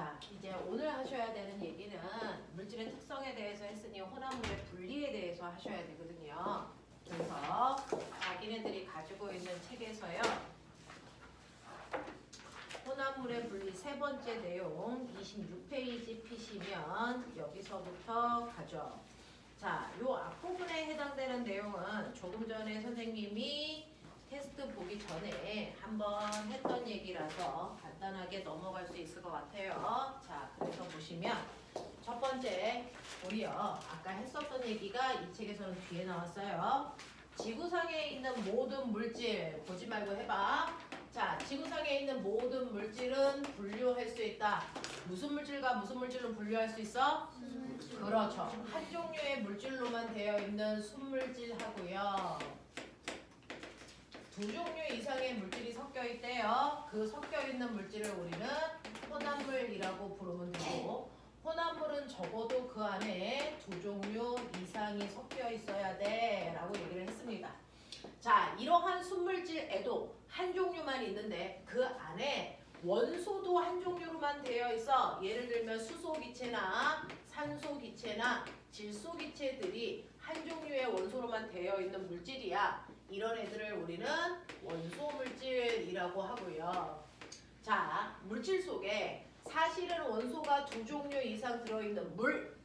자, 이제 오늘 하셔야 되는 얘기는 물질의 특성에 대해서 했으니 혼합물의 분리에 대해서 하셔야 되거든요. 그래서 자기네들이 가지고 있는 책에서요. 혼합물의 분리 세 번째 내용 26페이지 피시면 여기서부터 가죠. 자, 요 앞부분에 해당되는 내용은 조금 전에 선생님이 테스트 보기 전에 한번 했던 얘기라서 간단하게 넘어갈 수 있을 것 같아요. 자, 그래서 보시면 첫 번째 우리요 아까 했었던 얘기가 이 책에서는 뒤에 나왔어요. 지구상에 있는 모든 물질 보지 말고 해봐. 자, 지구상에 있는 모든 물질은 분류할 수 있다. 무슨 물질과 무슨 물질은 분류할 수 있어? 그렇죠. 한 종류의 물질로만 되어 있는 순물질하고요. 두 종류 이상의 물질이 섞여 있대요. 그 섞여 있는 물질을 우리는 혼합물이라고 부르면 되고, 혼합물은 적어도 그 안에 두 종류 이상이 섞여 있어야 돼 라고 얘기를 했습니다. 자, 이러한 순물질에도 한 종류만 있는데 그 안에 원소도 한 종류로만 되어 있어. 예를 들면 수소기체나 산소기체나 질소기체들이 한 종류의 원소로만 되어 있는 물질이야. 이런 애들을 우리는 원소물질이라고 하고요. 자, 물질 속에 사실은 원소가 두 종류 이상 들어있는 물,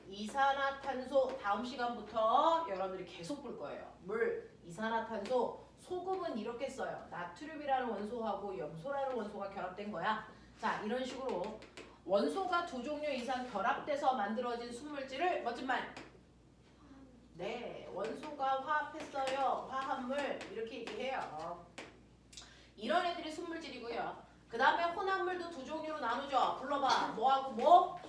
이산화탄소, 다음 시간부터 여러분들이 계속 볼 거예요. 물, 이산화탄소, 소금은 이렇게 써요. 나트륨이라는 원소하고 염소라는 원소가 결합된 거야. 자, 이런 식으로 원소가 두 종류 이상 결합돼서 만들어진 순물질을 멋진 말. 네, 원소가 화합했어요. 화합물 이렇게 얘기해요. 이런 애들이 순물질이고요. 그 다음에 혼합물도 두 종류로 나누죠. 불러봐. 뭐하고 뭐?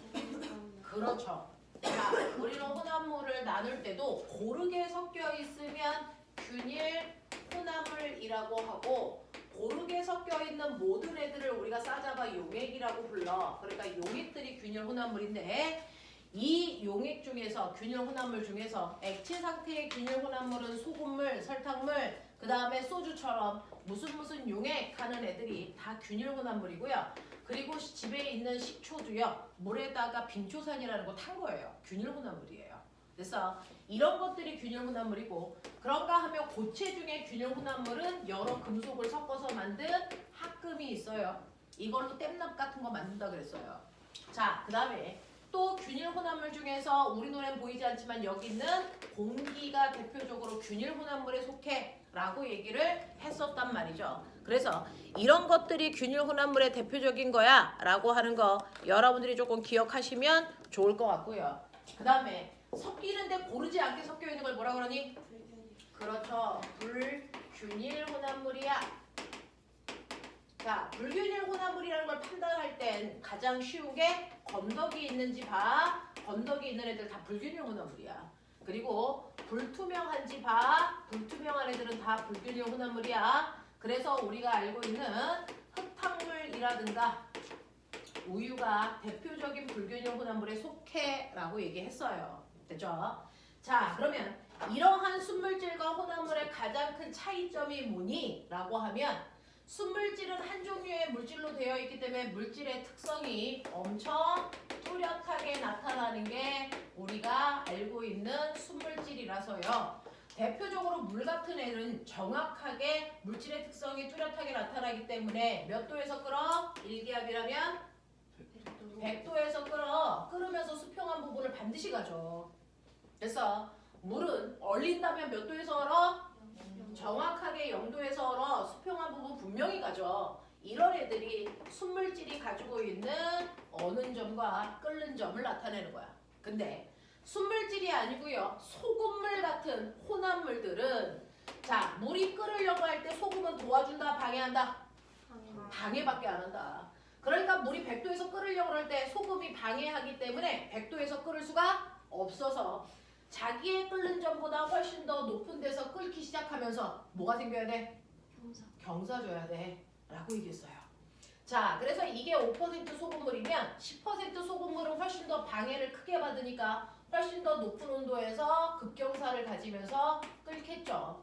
그렇죠. 자, 우리는 혼합물을 나눌 때도 고르게 섞여 있으면 균일 혼합물이라고 하고, 고르게 섞여 있는 모든 애들을 우리가 싸잡아 용액이라고 불러. 그러니까 용액들이 균일 혼합물인데, 이 용액 중에서 균일 혼합물 중에서 액체 상태의 균일 혼합물은 소금물, 설탕물, 그 다음에 소주처럼 무슨 용액 하는 애들이 다 균일 혼합물이고요. 그리고 집에 있는 식초도요. 물에다가 빙초산이라는 거 탄 거예요. 균일 혼합물이에요. 그래서 이런 것들이 균일 혼합물이고, 그런가 하면 고체 중에 균일 혼합물은 여러 금속을 섞어서 만든 합금이 있어요. 이걸로 땜납 같은 거 만든다 그랬어요. 자, 그 다음에 또 균일 혼합물 중에서 우리 눈엔 보이지 않지만 여기 있는 공기가 대표적으로 균일 혼합물에 속해 라고 얘기를 했었단 말이죠. 그래서 이런 것들이 균일 혼합물의 대표적인 거야 라고 하는 거 여러분들이 조금 기억하시면 좋을 것 같고요. 그 다음에 섞이는데 고르지 않게 섞여 있는 걸 뭐라 그러니? 그렇죠. 불균일 혼합물이야. 자, 불균일 혼합물이라는 걸 판단할 땐 가장 쉬운 게 건더기 있는지 봐. 건더기 있는 애들 다 불균일 혼합물이야. 그리고 불투명한지 봐. 불투명한 애들은 다 불균일 혼합물이야. 그래서 우리가 알고 있는 흙탕물이라든가 우유가 대표적인 불균일 혼합물에 속해 라고 얘기했어요. 됐죠? 자, 그러면 이러한 순물질과 혼합물의 가장 큰 차이점이 뭐니? 라고 하면 순물질은 한 종류의 물질로 되어 있기 때문에 물질의 특성이 엄청 뚜렷하게 나타나는 게 우리가 알고 있는 순물질이라서요. 대표적으로 물 같은 애는 정확하게 물질의 특성이 뚜렷하게 나타나기 때문에 몇 도에서 끓어? 일기압이라면 100도에서 끓으면서 수평한 부분을 반드시 가져. 그래서 물은 얼린다면 몇 도에서 얼어? 정확하게 0도에서 얼어. 수평한 부분 분명히 가져. 이런 애들이 순물질이 가지고 있는 어는 점과 끓는 점을 나타내는 거야. 근데 순물질이 아니고요. 소금물 같은 혼합물들은 자, 물이 끓으려고 할 때 소금은 도와준다, 방해한다? 방해밖에 안 한다. 그러니까 물이 100도에서 끓으려고 할 때 소금이 방해하기 때문에 100도에서 끓을 수가 없어서 자기의 끓는 점보다 훨씬 더 높은 데서 끓기 시작하면서 뭐가 생겨야 돼? 경사 줘야 돼 라고 얘기했어요. 자, 그래서 이게 5% 소금물이면 10% 소금물은 훨씬 더 방해를 크게 받으니까 훨씬 더 높은 온도에서 급경사를 가지면서 끓겠죠.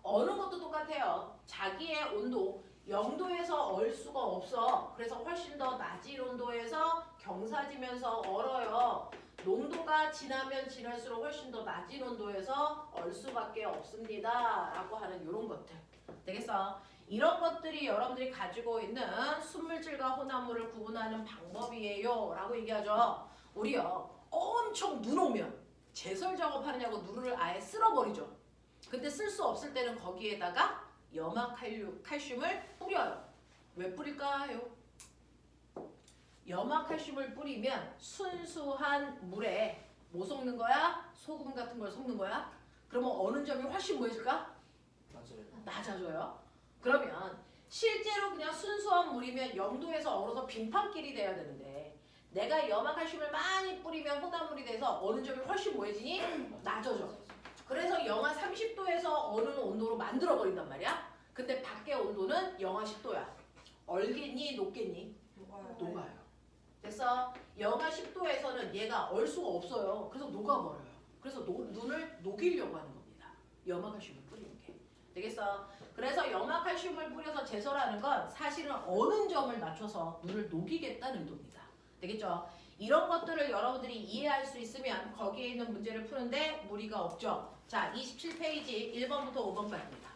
어느 것도 똑같아요. 자기의 온도 영도에서 얼 수가 없어. 그래서 훨씬 더 낮은 온도에서 경사지면서 얼어요. 농도가 지나면 지날수록 훨씬 더 낮은 온도에서 얼 수밖에 없습니다. 라고 하는 이런 것들. 되겠어? 이런 것들이 여러분들이 가지고 있는 순물질과 혼합물을 구분하는 방법이에요. 라고 얘기하죠. 우리요. 엄청 눈 오면 제설 작업하느냐고 누를 아예 쓸어버리죠. 근데 쓸 수 없을 때는 거기에다가 염화칼슘을 뿌려요. 왜 뿌릴까요? 염화칼슘을 뿌리면 순수한 물에 뭐 섞는 거야? 소금 같은 걸 섞는 거야? 그러면 어느 점이 훨씬 뭐해질까? 낮아져요. 그러면 실제로 그냥 순수한 물이면 0도에서 얼어서 빙판길이 돼야 되는데 내가 염화칼슘을 많이 뿌리면 혼합물이 돼서 어느 점이 훨씬 뭐해지니? 낮아져. 그래서 영하 30도에서 어느 온도로 만들어버린단 말이야. 근데 밖의 온도는 영하 10도야. 얼겠니? 녹겠니? 녹아요. 그래서 영하 10도에서는 얘가 얼 수가 없어요. 그래서 녹아버려요. 그래서 눈을 녹이려고 하는 겁니다. 염화칼슘을 뿌리는 게. 되겠어? 그래서 염화칼슘을 뿌려서 제설하는 건 사실은 어느 점을 낮춰서 눈을 녹이겠다는 의도입니다. 되겠죠? 이런 것들을 여러분들이 이해할 수 있으면 거기에 있는 문제를 푸는데 무리가 없죠. 자, 27페이지 1번부터 5번까지입니다.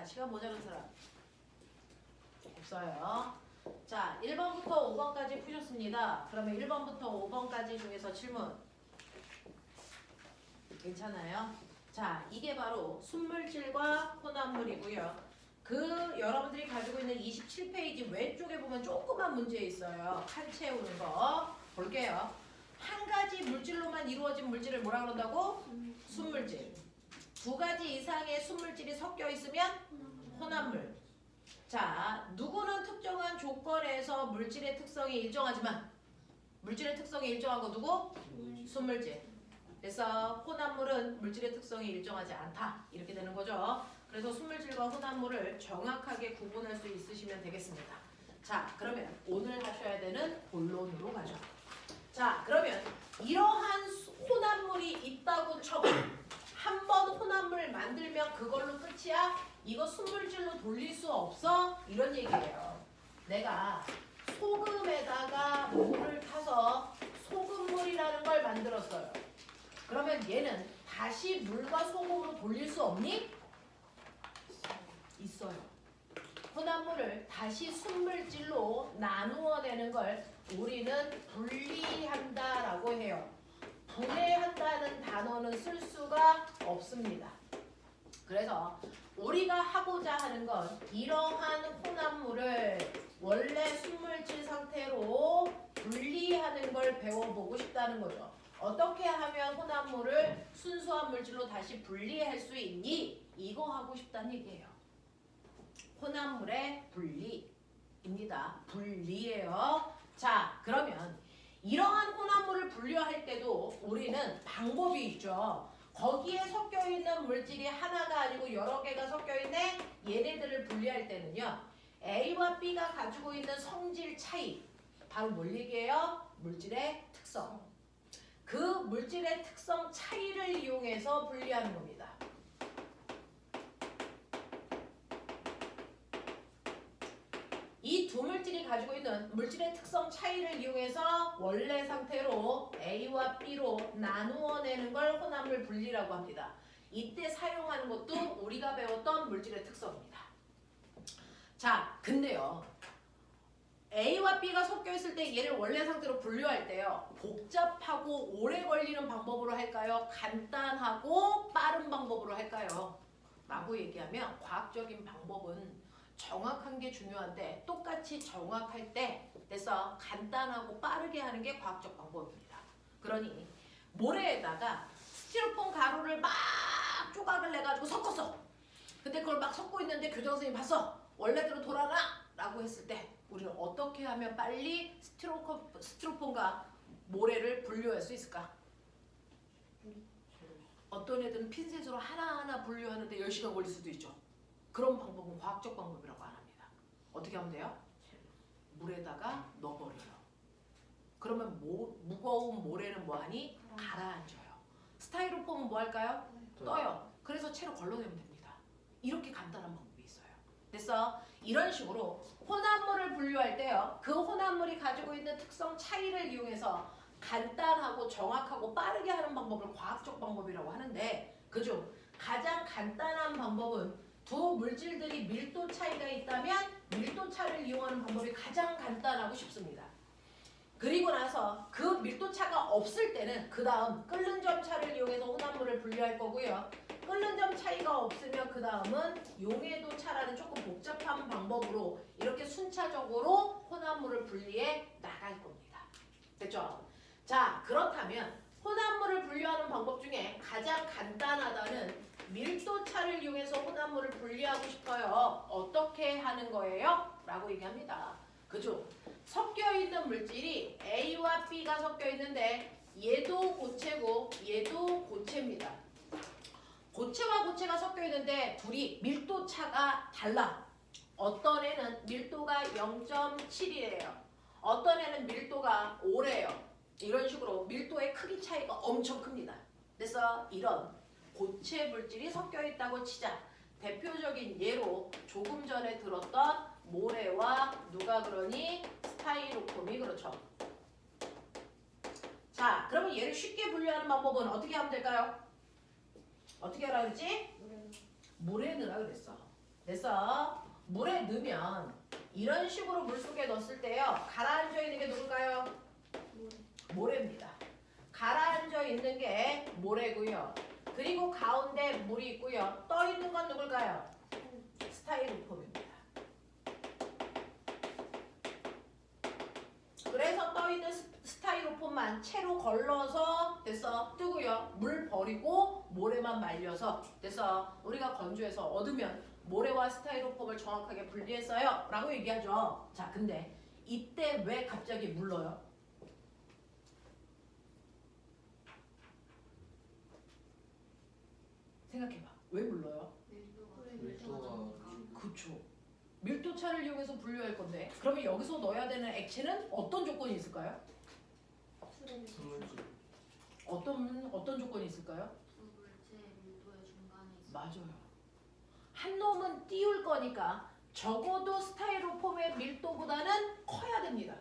자, 시간 모자란 사람 없어요. 자, 1번부터 5번까지 푸셨습니다. 그러면 1번부터 5번까지 중에서 질문 괜찮아요? 자, 이게 바로 순물질과 혼합물이고요. 그 여러분들이 가지고 있는 27페이지 왼쪽에 보면 조그만 문제 있어요. 칸 채우는 거 볼게요. 한 가지 물질로만 이루어진 물질을 뭐라 그런다고? 순물질. 두 가지 이상의 순물질이 섞여 있으면 혼합물. 자, 누구는 특정한 조건에서 물질의 특성이 일정하지만 물질의 특성이 일정한 거 누구? 순물질. 그래서 혼합물은 물질의 특성이 일정하지 않다. 이렇게 되는 거죠. 그래서 순물질과 혼합물을 정확하게 구분할 수 있으시면 되겠습니다. 자, 그러면 오늘 하셔야 되는 본론으로 가죠. 자, 그러면 이러한 혼합물이 있다고 쳐봐. 한 번 혼합물 만들면 그걸로 끝이야? 이거 순물질로 돌릴 수 없어? 이런 얘기예요. 내가 소금에다가 물을 타서 소금물이라는 걸 만들었어요. 그러면 얘는 다시 물과 소금으로 돌릴 수 없니? 있어요. 혼합물을 다시 순물질로 나누어내는 걸 우리는 분리한다라고 해요. 분해한다는 단어는 쓸 수가 없습니다. 그래서 우리가 하고자 하는 건 이러한 혼합물을 원래 순물질 상태로 분리하는 걸 배워보고 싶다는 거죠. 어떻게 하면 혼합물을 순수한 물질로 다시 분리할 수 있니? 이거 하고 싶다는 얘기예요. 혼합물의 분리입니다. 분리예요. 자, 그러면 이러한 혼합물을 분리할 때도 우리는 방법이 있죠. 거기에 섞여 있는 물질이 하나가 아니고 여러 개가 섞여 있네. 얘네들을 분리할 때는요. A와 B가 가지고 있는 성질 차이. 바로 뭘 얘기해요? 물질의 특성. 그 물질의 특성 차이를 이용해서 분리하는 겁니다. 이 두 물질이 가지고 있는 물질의 특성 차이를 이용해서 원래 상태로 A와 B로 나누어내는 걸 혼합물 분리라고 합니다. 이때 사용하는 것도 우리가 배웠던 물질의 특성입니다. 자, 근데요. A와 B가 섞여 있을 때 얘를 원래 상태로 분류할 때요. 복잡하고 오래 걸리는 방법으로 할까요? 간단하고 빠른 방법으로 할까요? 라고 얘기하면 과학적인 방법은 정확한 게 중요한데 똑같이 정확할 때 됐어. 간단하고 빠르게 하는 게 과학적 방법입니다. 그러니 모래에다가 스티로폼 가루를 막 조각을 내가지고 섞었어. 근데 그걸 막 섞고 있는데 교장 선생님이 봤어. 원래대로 돌아라! 라고 했을 때 우리는 어떻게 하면 빨리 스티로폼과 모래를 분류할 수 있을까? 어떤 애들은 핀셋으로 하나하나 분류하는데 10시간 걸릴 수도 있죠. 그런 방법은 과학적 방법이라고 안 합니다. 어떻게 하면 돼요? 물에다가 넣어버려요. 그러면 무거운 모래는 뭐하니? 가라앉아요. 스타이로폼은 뭐 할까요? 떠요. 그래서 채로 걸러내면 됩니다. 이렇게 간단한 방법이 있어요. 됐어? 이런 식으로 혼합물을 분류할 때요. 그 혼합물이 가지고 있는 특성 차이를 이용해서 간단하고 정확하고 빠르게 하는 방법을 과학적 방법이라고 하는데 그중 가장 간단한 방법은 두 물질들이 밀도 차이가 있다면 밀도 차를 이용하는 방법이 가장 간단하고 쉽습니다. 그리고 나서 그 밀도 차가 없을 때는 그 다음 끓는 점 차를 이용해서 혼합물을 분리할 거고요. 끓는 점 차이가 없으면 그 다음은 용해도 차라는 조금 복잡한 방법으로 이렇게 순차적으로 혼합물을 분리해 나갈 겁니다. 됐죠? 자, 그렇다면 혼합물을 분리하는 방법 중에 가장 간단하다는 밀도차를 이용해서 혼합물을 분리하고 싶어요. 어떻게 하는 거예요? 라고 얘기합니다. 그죠? 섞여 있는 물질이 A와 B가 섞여 있는데 얘도 고체고 얘도 고체입니다. 고체와 고체가 섞여 있는데 둘이 밀도차가 달라. 어떤 애는 밀도가 0.7이래요. 어떤 애는 밀도가 5래요. 이런 식으로 밀도의 크기 차이가 엄청 큽니다. 그래서 이런 고체 물질이 섞여 있다고 치자. 대표적인 예로 조금 전에 들었던 모래와 누가 그러니 스타이로폼이 그렇죠. 자, 그러면 얘를 쉽게 분류하는 방법은 어떻게 하면 될까요? 어떻게 하라 그랬지? 모래 넣으라 그랬어. 됐어? 물에 넣으면 이런 식으로 물속에 넣었을 때요. 가라앉아 있는 게 누굴까요? 모래입니다. 가라앉아 있는 게 모래고요. 그리고 가운데 물이 있고요. 떠 있는 건 누굴까요? 스타이로폼입니다. 그래서 떠 있는 스타이로폼만 채로 걸러서 됐어 뜨고요. 물 버리고 모래만 말려서 됐어 우리가 건조해서 얻으면 모래와 스타이로폼을 정확하게 분리했어요 라고 얘기하죠. 자 근데 이때 왜 갑자기 물러요? 생각해봐. 왜 물러요? 밀도가 그쵸. 밀도차를 이용해서 분류할 건데 그러면 여기서 넣어야 되는 액체는 어떤 조건이 있을까요? 스물지 어떤 조건이 있을까요? 두 물체 밀도의 중간에 있어. 맞아요. 한 놈은 띄울 거니까 적어도 스타이로폼의 밀도보다는 커야 됩니다.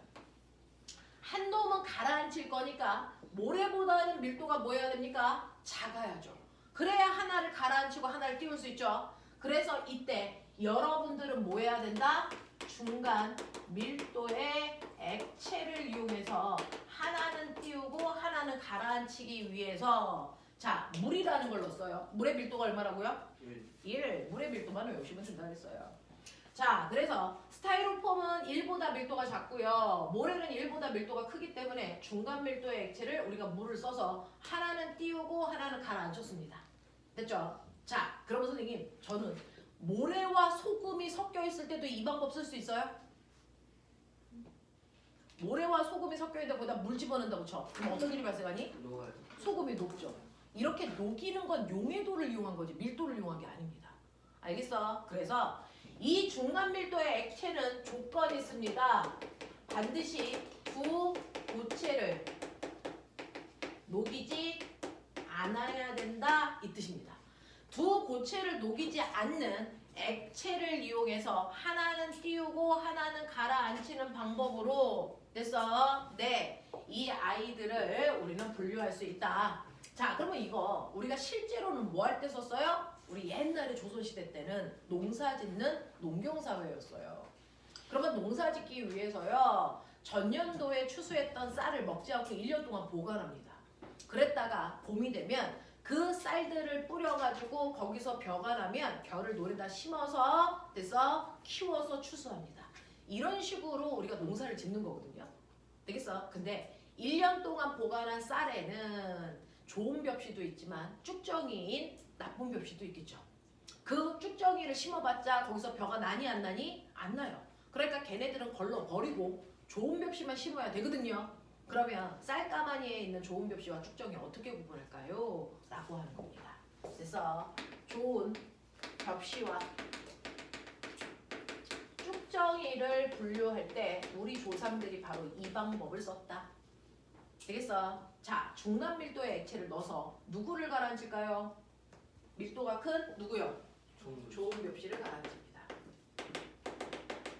한 놈은 가라앉힐 거니까 모래보다는 밀도가 뭐 해야 됩니까? 작아야죠. 그래야 하나를 가라앉히고 하나를 띄울 수 있죠. 그래서 이때 여러분들은 뭐 해야 된다? 중간 밀도의 액체를 이용해서 하나는 띄우고 하나는 가라앉히기 위해서 자 물이라는 걸 넣었어요. 물의 밀도가 얼마라고요? 1. 물의 밀도만 외우시면 된다 그랬어요. 자 그래서 스타이로폼은 1보다 밀도가 작고요. 모래는 1보다 밀도가 크기 때문에 중간 밀도의 액체를 우리가 물을 써서 하나는 띄우고 하나는 가라앉혔습니다. 됐죠? 자 그러면 선생님 저는 모래와 소금이 섞여 있을 때도 이 방법 쓸 수 있어요? 모래와 소금이 섞여 있는데 거기다 물 집어넣는다고 쳐. 그럼 어떤 일이 발생하니? 녹아요. 소금이 녹죠. 이렇게 녹이는 건 용해도를 이용한 거지 밀도를 이용한 게 아닙니다. 알겠어? 그래서 이 중간 밀도의 액체는 조건이 있습니다. 반드시 두 고체를 녹이지 않아야 된다 이 뜻입니다. 두 고체를 녹이지 않는 액체를 이용해서 하나는 띄우고 하나는 가라앉히는 방법으로 됐어? 네, 이 아이들을 우리는 분류할 수 있다. 자, 그러면 이거 우리가 실제로는 뭐 할 때 썼어요? 우리 옛날에 조선시대 때는 농사 짓는 농경사회였어요. 그러면 농사 짓기 위해서요. 전년도에 추수했던 쌀을 먹지 않고 1년 동안 보관합니다. 그랬다가 봄이 되면 그 쌀들을 뿌려가지고 거기서 벼가 나면 벼를 노래다 심어서 됐어? 키워서 추수합니다. 이런 식으로 우리가 농사를 짓는 거거든요. 되겠어? 근데 1년 동안 보관한 쌀에는 좋은 벽시도 있지만 쭉정이인 나쁜 벽시도 있겠죠. 그 쭉정이를 심어봤자 거기서 벼가 나니 안 나니? 안 나요. 그러니까 걔네들은 걸러 버리고 좋은 벽시만 심어야 되거든요. 그러면 쌀가마니에 있는 좋은 벽시와 쭉정이 어떻게 구분할까요? 라고 하는 겁니다. 그래서 좋은 벽시와 쭉정이를 분류할 때 우리 조상들이 바로 이 방법을 썼다. 되겠어? 자, 중간 밀도의 액체를 넣어서 누구를 가라앉힐까요? 밀도가 큰 누구요? 좋은 벽시를 가라앉힙니다.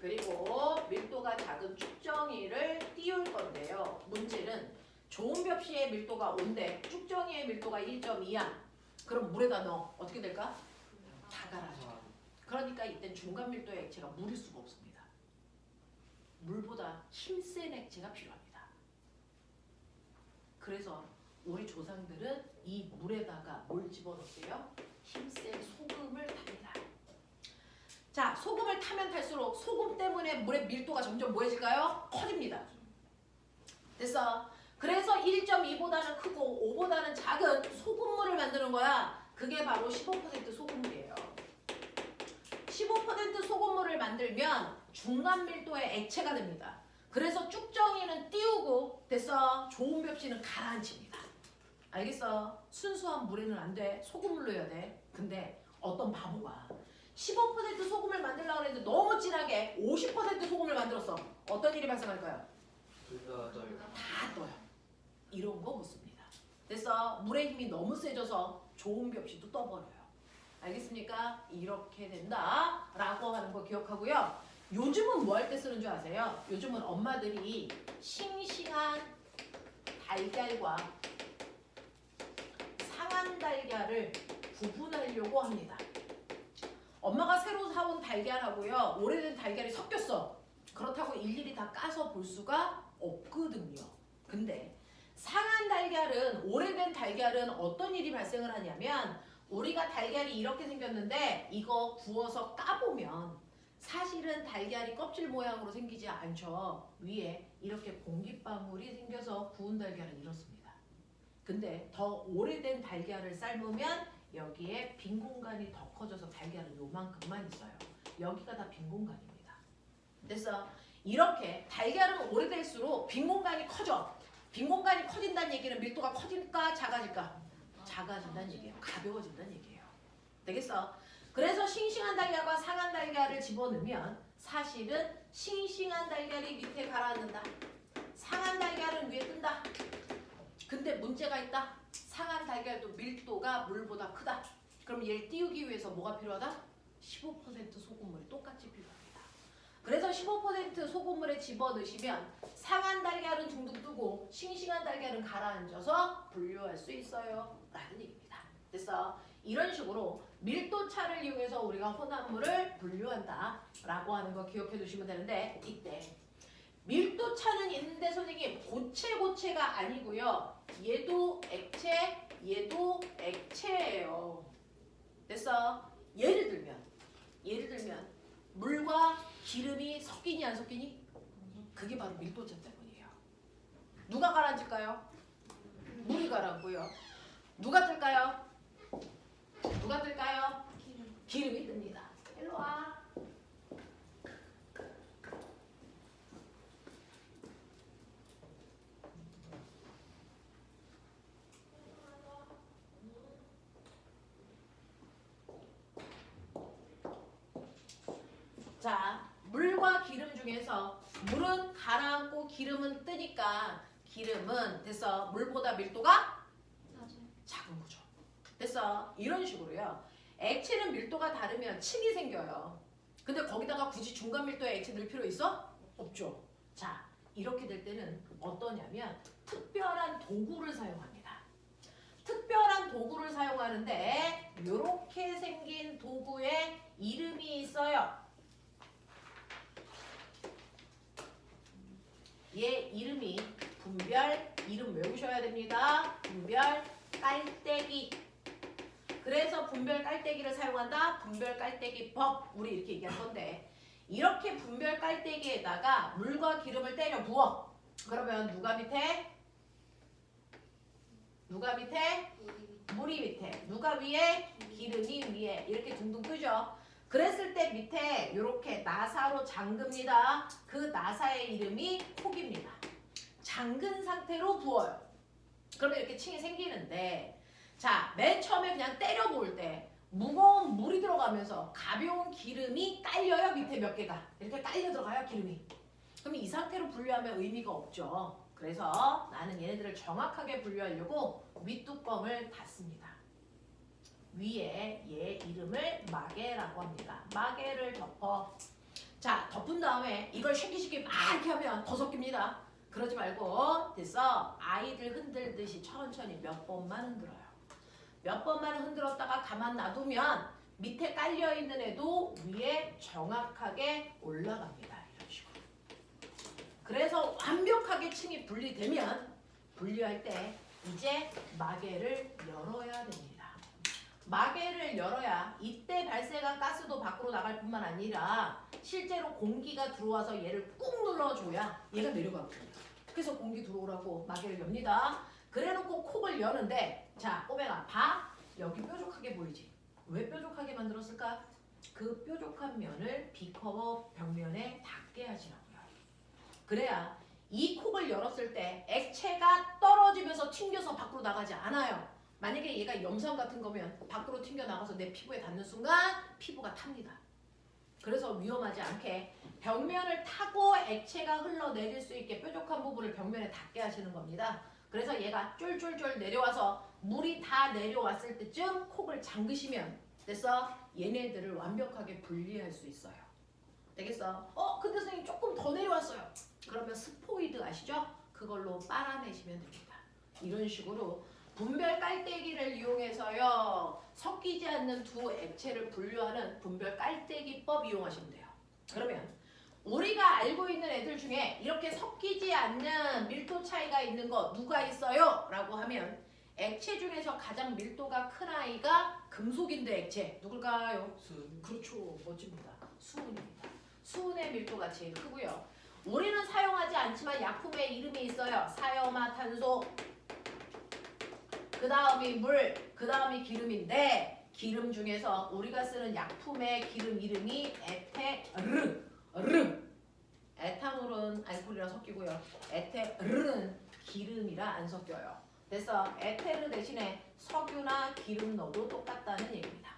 그리고 밀도가 작은 쭉정이를 띄울 건데요. 문제는 좋은 벽시의 밀도가 5인데 쭉정이의 밀도가 1.2야. 그럼 물에다 넣어. 어떻게 될까? 다 가라앉아. 그러니까 이땐 중간 밀도의 액체가 물일 수가 없습니다. 물보다 힘센 액체가 필요합니다. 그래서 우리 조상들은 이 물에다가 뭘 집어넣게요? 힘센 소금을 탑니다. 자, 소금을 타면 탈수록 소금 때문에 물의 밀도가 점점 뭐해질까요? 커집니다. 됐어? 그래서 1.2보다는 크고 5보다는 작은 소금물을 만드는 거야. 그게 바로 15% 소금물이에요. 15% 소금물을 만들면 중간 밀도의 액체가 됩니다. 그래서 쭉정이는 띄우고 됐어? 좋은 벽시는 가라앉힙니다. 알겠어? 순수한 물에는 안 돼. 소금물로 해야 돼. 근데 어떤 바보가 15% 소금을 만들려고 했는데 너무 진하게 50% 소금을 만들었어. 어떤 일이 발생할까요? 둘다 떠요. 다 떠요. 이런 거 묻습니다. 됐어? 물의 힘이 너무 세져서 좋은 벽시도 떠버려요. 알겠습니까? 이렇게 된다 라고 하는 거 기억하고요. 요즘은 뭐 할 때 쓰는 줄 아세요? 요즘은 엄마들이 싱싱한 달걀과 상한 달걀을 구분하려고 합니다. 엄마가 새로 사온 달걀하고요 오래된 달걀이 섞였어. 그렇다고 일일이 다 까서 볼 수가 없거든요. 근데 상한 달걀은 오래된 달걀은 어떤 일이 발생을 하냐면 우리가 달걀이 이렇게 생겼는데 이거 구워서 까보면 사실은 달걀이 껍질 모양으로 생기지 않죠. 위에 이렇게 공기방울이 생겨서 구운 달걀은 이렇습니다. 근데 더 오래된 달걀을 삶으면 여기에 빈 공간이 더 커져서 달걀은 요만큼만 있어요. 여기가 다 빈 공간입니다. 그래서 이렇게 달걀은 오래될수록 빈 공간이 커져. 빈 공간이 커진다는 얘기는 밀도가 커질까 작아질까? 작아진다는 얘기예요. 가벼워진다는 얘기예요. 되겠어? 그래서 싱싱한 달걀과 상한 달걀을 집어넣으면 사실은 싱싱한 달걀이 밑에 가라앉는다. 상한 달걀은 위에 뜬다. 근데 문제가 있다. 상한 달걀도 밀도가 물보다 크다. 그럼 얘를 띄우기 위해서 뭐가 필요하다? 15% 소금물이 똑같이 필요합니다. 그래서 15% 소금물에 집어넣으시면 상한 달걀은 둥둥 뜨고 싱싱한 달걀은 가라앉아서 분류할 수 있어요. 라는 얘기입니다. 그래서 이런 식으로 밀도차를 이용해서 우리가 혼합물을 분류한다 라고 하는 거 기억해 두시면 되는데 이때 밀도차는 있는데 선생님 고체가 아니고요. 얘도 액체, 얘도 액체예요. 됐어? 예를 들면 물과 기름이 섞이니 안 섞이니? 그게 바로 밀도차 때문이에요. 누가 가라앉을까요? 물이 가라앉고요. 누가 뜰까요? 누가 뜰까요? 기름이 뜹니다. 일로 와. 자, 물과 기름 중에서 물은 가라앉고 기름은 뜨니까 기름은 됐어. 물보다 밀도가 작은 거죠. 됐어. 이런 식으로요. 액체는 밀도가 다르면 층이 생겨요. 근데 거기다가 굳이 중간 밀도의 액체 넣을 필요 있어? 없죠. 자, 이렇게 될 때는 어떠냐면 특별한 도구를 사용합니다. 특별한 도구를 사용하는데 이렇게 생긴 도구에 이름이 있어요. 얘 이름이 분별, 이름 외우셔야 됩니다. 분별 깔때기. 그래서 분별 깔때기를 사용한다. 분별 깔때기법. 우리 이렇게 얘기할 건데 이렇게 분별 깔때기에다가 물과 기름을 때려 부어. 그러면 누가 밑에? 누가 밑에? 물이 밑에. 누가 위에? 기름이 위에. 이렇게 둥둥 뜨죠. 그랬을 때 밑에 이렇게 나사로 잠깁니다. 그 나사의 이름이 콕입니다. 잠근 상태로 부어요. 그러면 이렇게 층이 생기는데 자, 맨 처음에 그냥 때려 부을 때 무거운 물이 들어가면서 가벼운 기름이 깔려요. 밑에 몇 개가. 이렇게 깔려 들어가요. 기름이. 그럼 이 상태로 분류하면 의미가 없죠. 그래서 나는 얘네들을 정확하게 분류하려고 윗뚜껑을 닫습니다. 위에 얘 이름을 마개라고 합니다. 마개를 덮어. 자, 덮은 다음에 이걸 쉽게 막 이렇게 하면 더 섞입니다. 그러지 말고 됐어. 아이들 흔들듯이 천천히 몇 번만 흔들어요. 몇 번만 흔들었다가 가만 놔두면 밑에 깔려있는 애도 위에 정확하게 올라갑니다. 이런 식으로. 그래서 완벽하게 층이 분리되면 분리할 때 이제 마개를 열어야 됩니다. 마개를 열어야 이때 발생한 가스도 밖으로 나갈 뿐만 아니라 실제로 공기가 들어와서 얘를 꾹 눌러줘야 얘가 내려가거든요. 그래서 공기 들어오라고 마개를 엽니다. 그래놓고 콕을 여는데 자, 꼬맹아 봐. 여기 뾰족하게 보이지? 왜 뾰족하게 만들었을까? 그 뾰족한 면을 비커 벽면에 닿게 하시라고요. 그래야 이 콕을 열었을 때 액체가 떨어지면서 튕겨서 밖으로 나가지 않아요. 만약에 얘가 염산 같은 거면 밖으로 튕겨 나가서 내 피부에 닿는 순간 피부가 탑니다. 그래서 위험하지 않게 벽면을 타고 액체가 흘러내릴 수 있게 뾰족한 부분을 벽면에 닿게 하시는 겁니다. 그래서 얘가 쫄쫄쫄 내려와서 물이 다 내려왔을 때쯤 콕을 잠그시면 됐어? 얘네들을 완벽하게 분리할 수 있어요. 되겠어? 근데 선생님 조금 더 내려왔어요. 그러면 스포이드 아시죠? 그걸로 빨아내시면 됩니다. 이런 식으로 분별 깔때기를 이용해서요. 섞이지 않는 두 액체를 분류하는 분별 깔때기법 이용하시면 돼요. 그러면 우리가 알고 있는 애들 중에 이렇게 섞이지 않는 밀도 차이가 있는 거 누가 있어요? 라고 하면 액체 중에서 가장 밀도가 큰 아이가 금속인데 액체 누굴까요? 수 그렇죠. 멋집니다. 수은입니다. 수은의 밀도가 제일 크고요. 우리는 사용하지 않지만 약품의 이름이 있어요. 사염화탄소. 그 다음이 물, 그 다음이 기름인데 기름 중에서 우리가 쓰는 약품의 기름 이름이 에테르. 에탄올은 알코올이랑 섞이고요. 에테르는 기름이라 안 섞여요. 그래서 에테르 대신에 석유나 기름 넣어도 똑같다는 얘기입니다.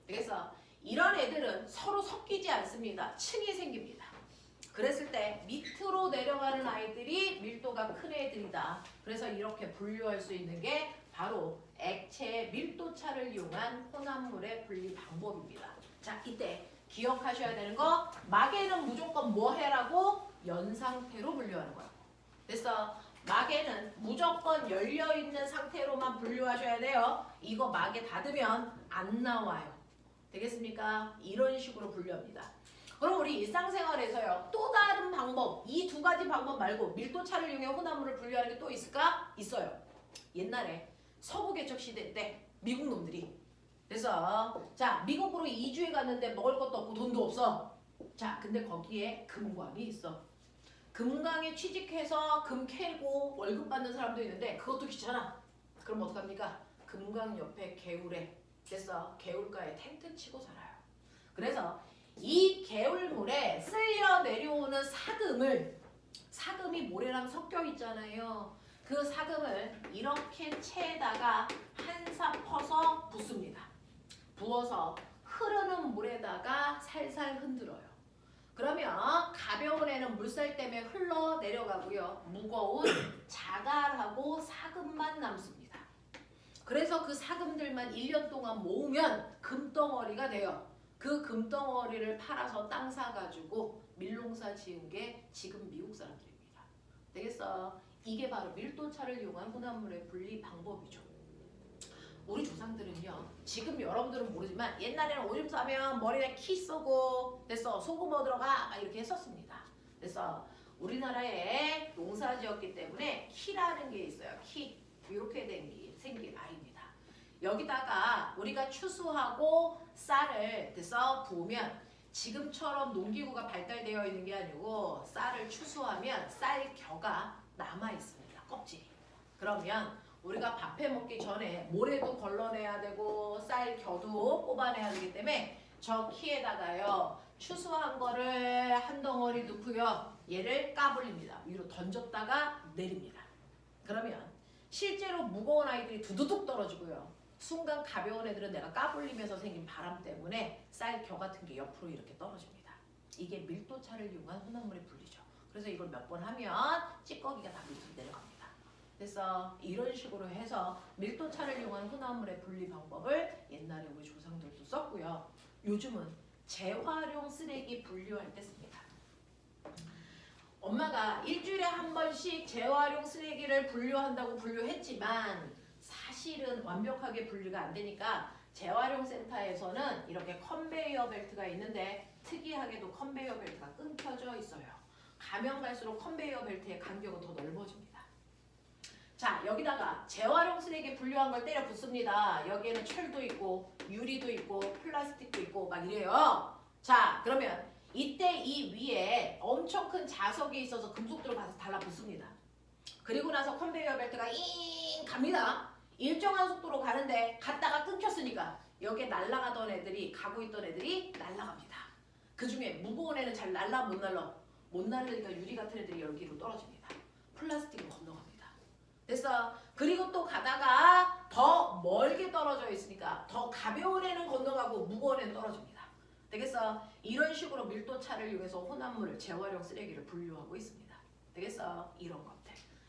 그래서 이런 애들은 서로 섞이지 않습니다. 층이 생깁니다. 그랬을 때 밑으로 내려가는 아이들이 밀도가 큰 애들이다. 그래서 이렇게 분류할 수 있는 게 바로 액체의 밀도차를 이용한 혼합물의 분리 방법입니다. 자, 이때 기억하셔야 되는 거 막에는 무조건 뭐 해라고? 연상태로 분류하는 거예요. 그래서 막에는 무조건 열려있는 상태로만 분류하셔야 돼요. 이거 막에 닫으면 안 나와요. 되겠습니까? 이런 식으로 분류합니다. 그럼 우리 일상생활에서요. 또 다른 방법, 이 두 가지 방법 말고 밀도차를 이용해 혼합물을 분류하는 게 또 있을까? 있어요. 옛날에 서부개척 시대 때 미국 놈들이 그래서 자 미국으로 이주해 갔는데 먹을 것도 없고 돈도 없어. 자 근데 거기에 금광이 있어. 금강에 취직해서 금 캐고 월급 받는 사람도 있는데 그것도 귀찮아. 그럼 어떡합니까? 금강 옆에 개울에 그래서 개울가에 텐트 치고 살아요. 그래서 이 개울물에 쓸려 내려오는 사금이 모래랑 섞여 있잖아요. 그 사금을 이렇게 채에다가 한 사 퍼서 붓습니다. 부어서 흐르는 물에다가 살살 흔들어요. 그러면 가벼운 애는 물살 때문에 흘러 내려가고요. 무거운 자갈하고 사금만 남습니다. 그래서 그 사금들만 1년 동안 모으면 금덩어리가 돼요. 그 금덩어리를 팔아서 땅 사가지고 밀농사 지은 게 지금 미국 사람들입니다. 되겠어? 이게 바로 밀도차를 이용한 혼합물의 분리 방법이죠. 우리 조상들은요. 지금 여러분들은 모르지만 옛날에는 오줌 싸면 머리에 키 쓰고 됐어 소금 얻으러가 막 이렇게 했었습니다. 그래서 우리나라에 농사 지었기 때문에 키라는 게 있어요. 키 이렇게 생긴 아이입니다. 여기다가 우리가 추수하고 쌀을 돼서 부으면 지금처럼 농기구가 발달되어 있는 게 아니고 쌀을 추수하면 쌀겨가 남아 있습니다. 껍질이. 그러면 우리가 밥해 먹기 전에 모래도 걸러내야 되고 쌀겨도 뽑아내야 되기 때문에 저 키에다가요 추수한 거를 한 덩어리 넣고요 얘를 까불립니다. 위로 던졌다가 내립니다. 그러면 실제로 무거운 아이들이 두두둑 떨어지고요. 순간 가벼운 애들은 내가 까불리면서 생긴 바람 때문에 쌀겨 같은 게 옆으로 이렇게 떨어집니다. 이게 밀도차를 이용한 혼합물의 분리죠. 그래서 이걸 몇 번 하면 찌꺼기가 다 밑으로 내려갑니다. 그래서 이런 식으로 해서 밀도차를 이용한 혼합물의 분리 방법을 옛날에 우리 조상들도 썼고요. 요즘은 재활용 쓰레기 분류할 때 씁니다. 엄마가 일주일에 한 번씩 재활용 쓰레기를 분류한다고 분류했지만 사실은 완벽하게 분류가 안 되니까 재활용 센터에서는 이렇게 컨베이어 벨트가 있는데 특이하게도 컨베이어 벨트가 끊겨져 있어요. 가면 갈수록 컨베이어 벨트의 간격은 더 넓어집니다. 자 여기다가 재활용 쓰레기 분류한 걸 때려 붓습니다. 여기에는 철도 있고 유리도 있고 플라스틱도 있고 막 이래요. 자 그러면 이때 이 위에 엄청 큰 자석이 있어서 금속들을 가서 달라붙습니다. 그리고 나서 컨베이어 벨트가 잉 갑니다. 일정한 속도로 가는데 갔다가 끊겼으니까 여기에 날아가던 애들이 가고 있던 애들이 날아갑니다. 그 중에 무거운 애는 잘 날라 못 날라 못 날리니까 유리 같은 애들이 여기로 떨어집니다. 플라스틱으로 건너갑니다. 됐어. 그리고 또 가다가 더 멀게 떨어져 있으니까 더 가벼운 애는 건너가고 무거운 애는 떨어집니다. 되겠어? 이런 식으로 밀도차를 이용해서 혼합물을 재활용 쓰레기를 분류하고 있습니다. 되겠어?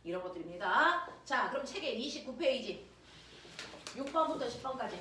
이런 것들입니다. 자, 그럼 책의 29페이지 6번부터 10번까지.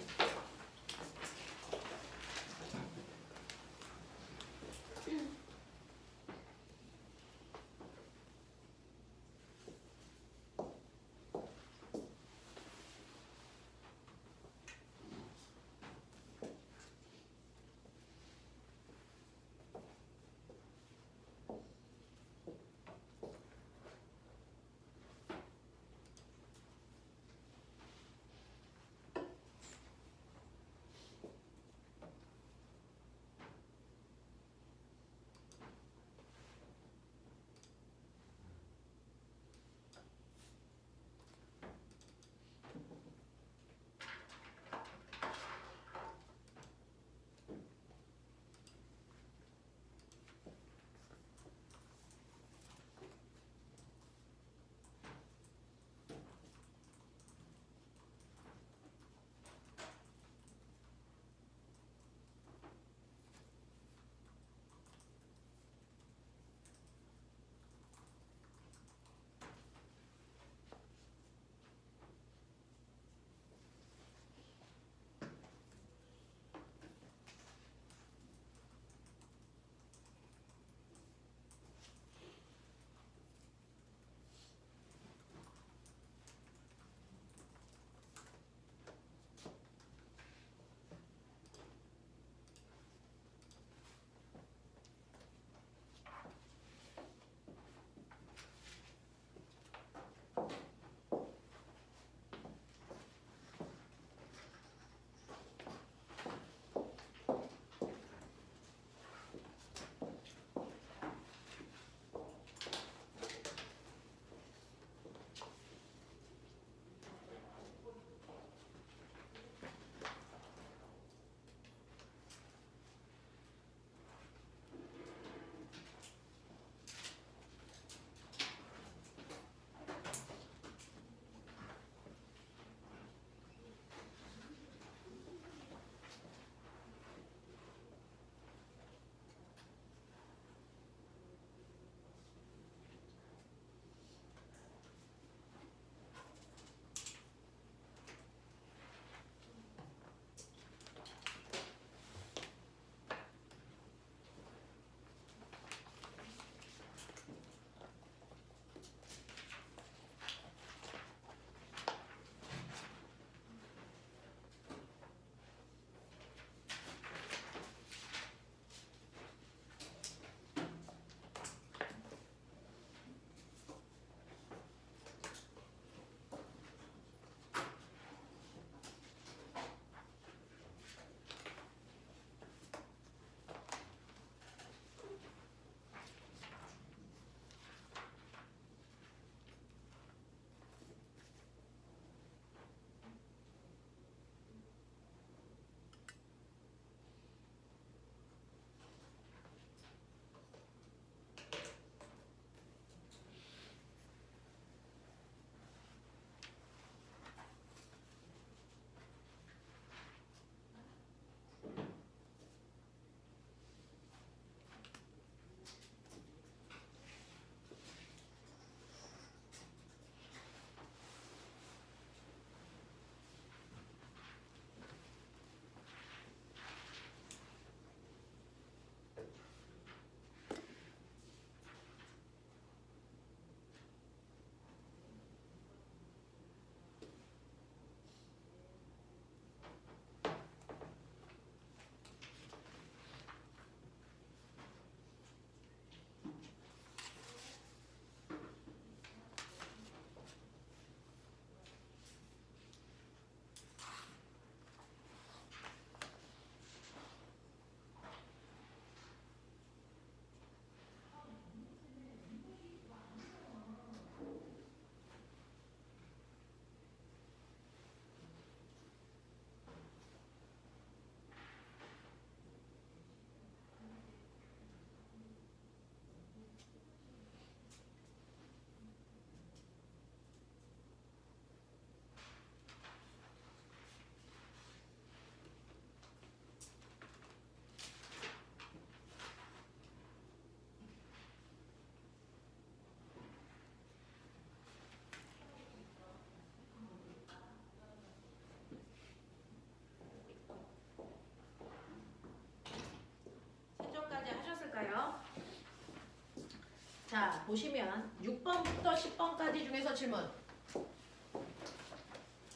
자, 보시면 6번부터 10번까지 중에서 질문.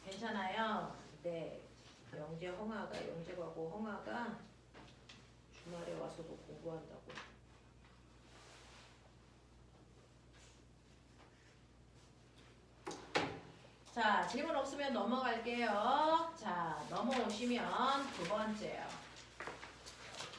괜찮아요? 네. 영재하고 홍아가 주말에 와서도 공부한다고. 자, 질문 없으면 넘어갈게요. 자, 넘어오시면 두 번째요.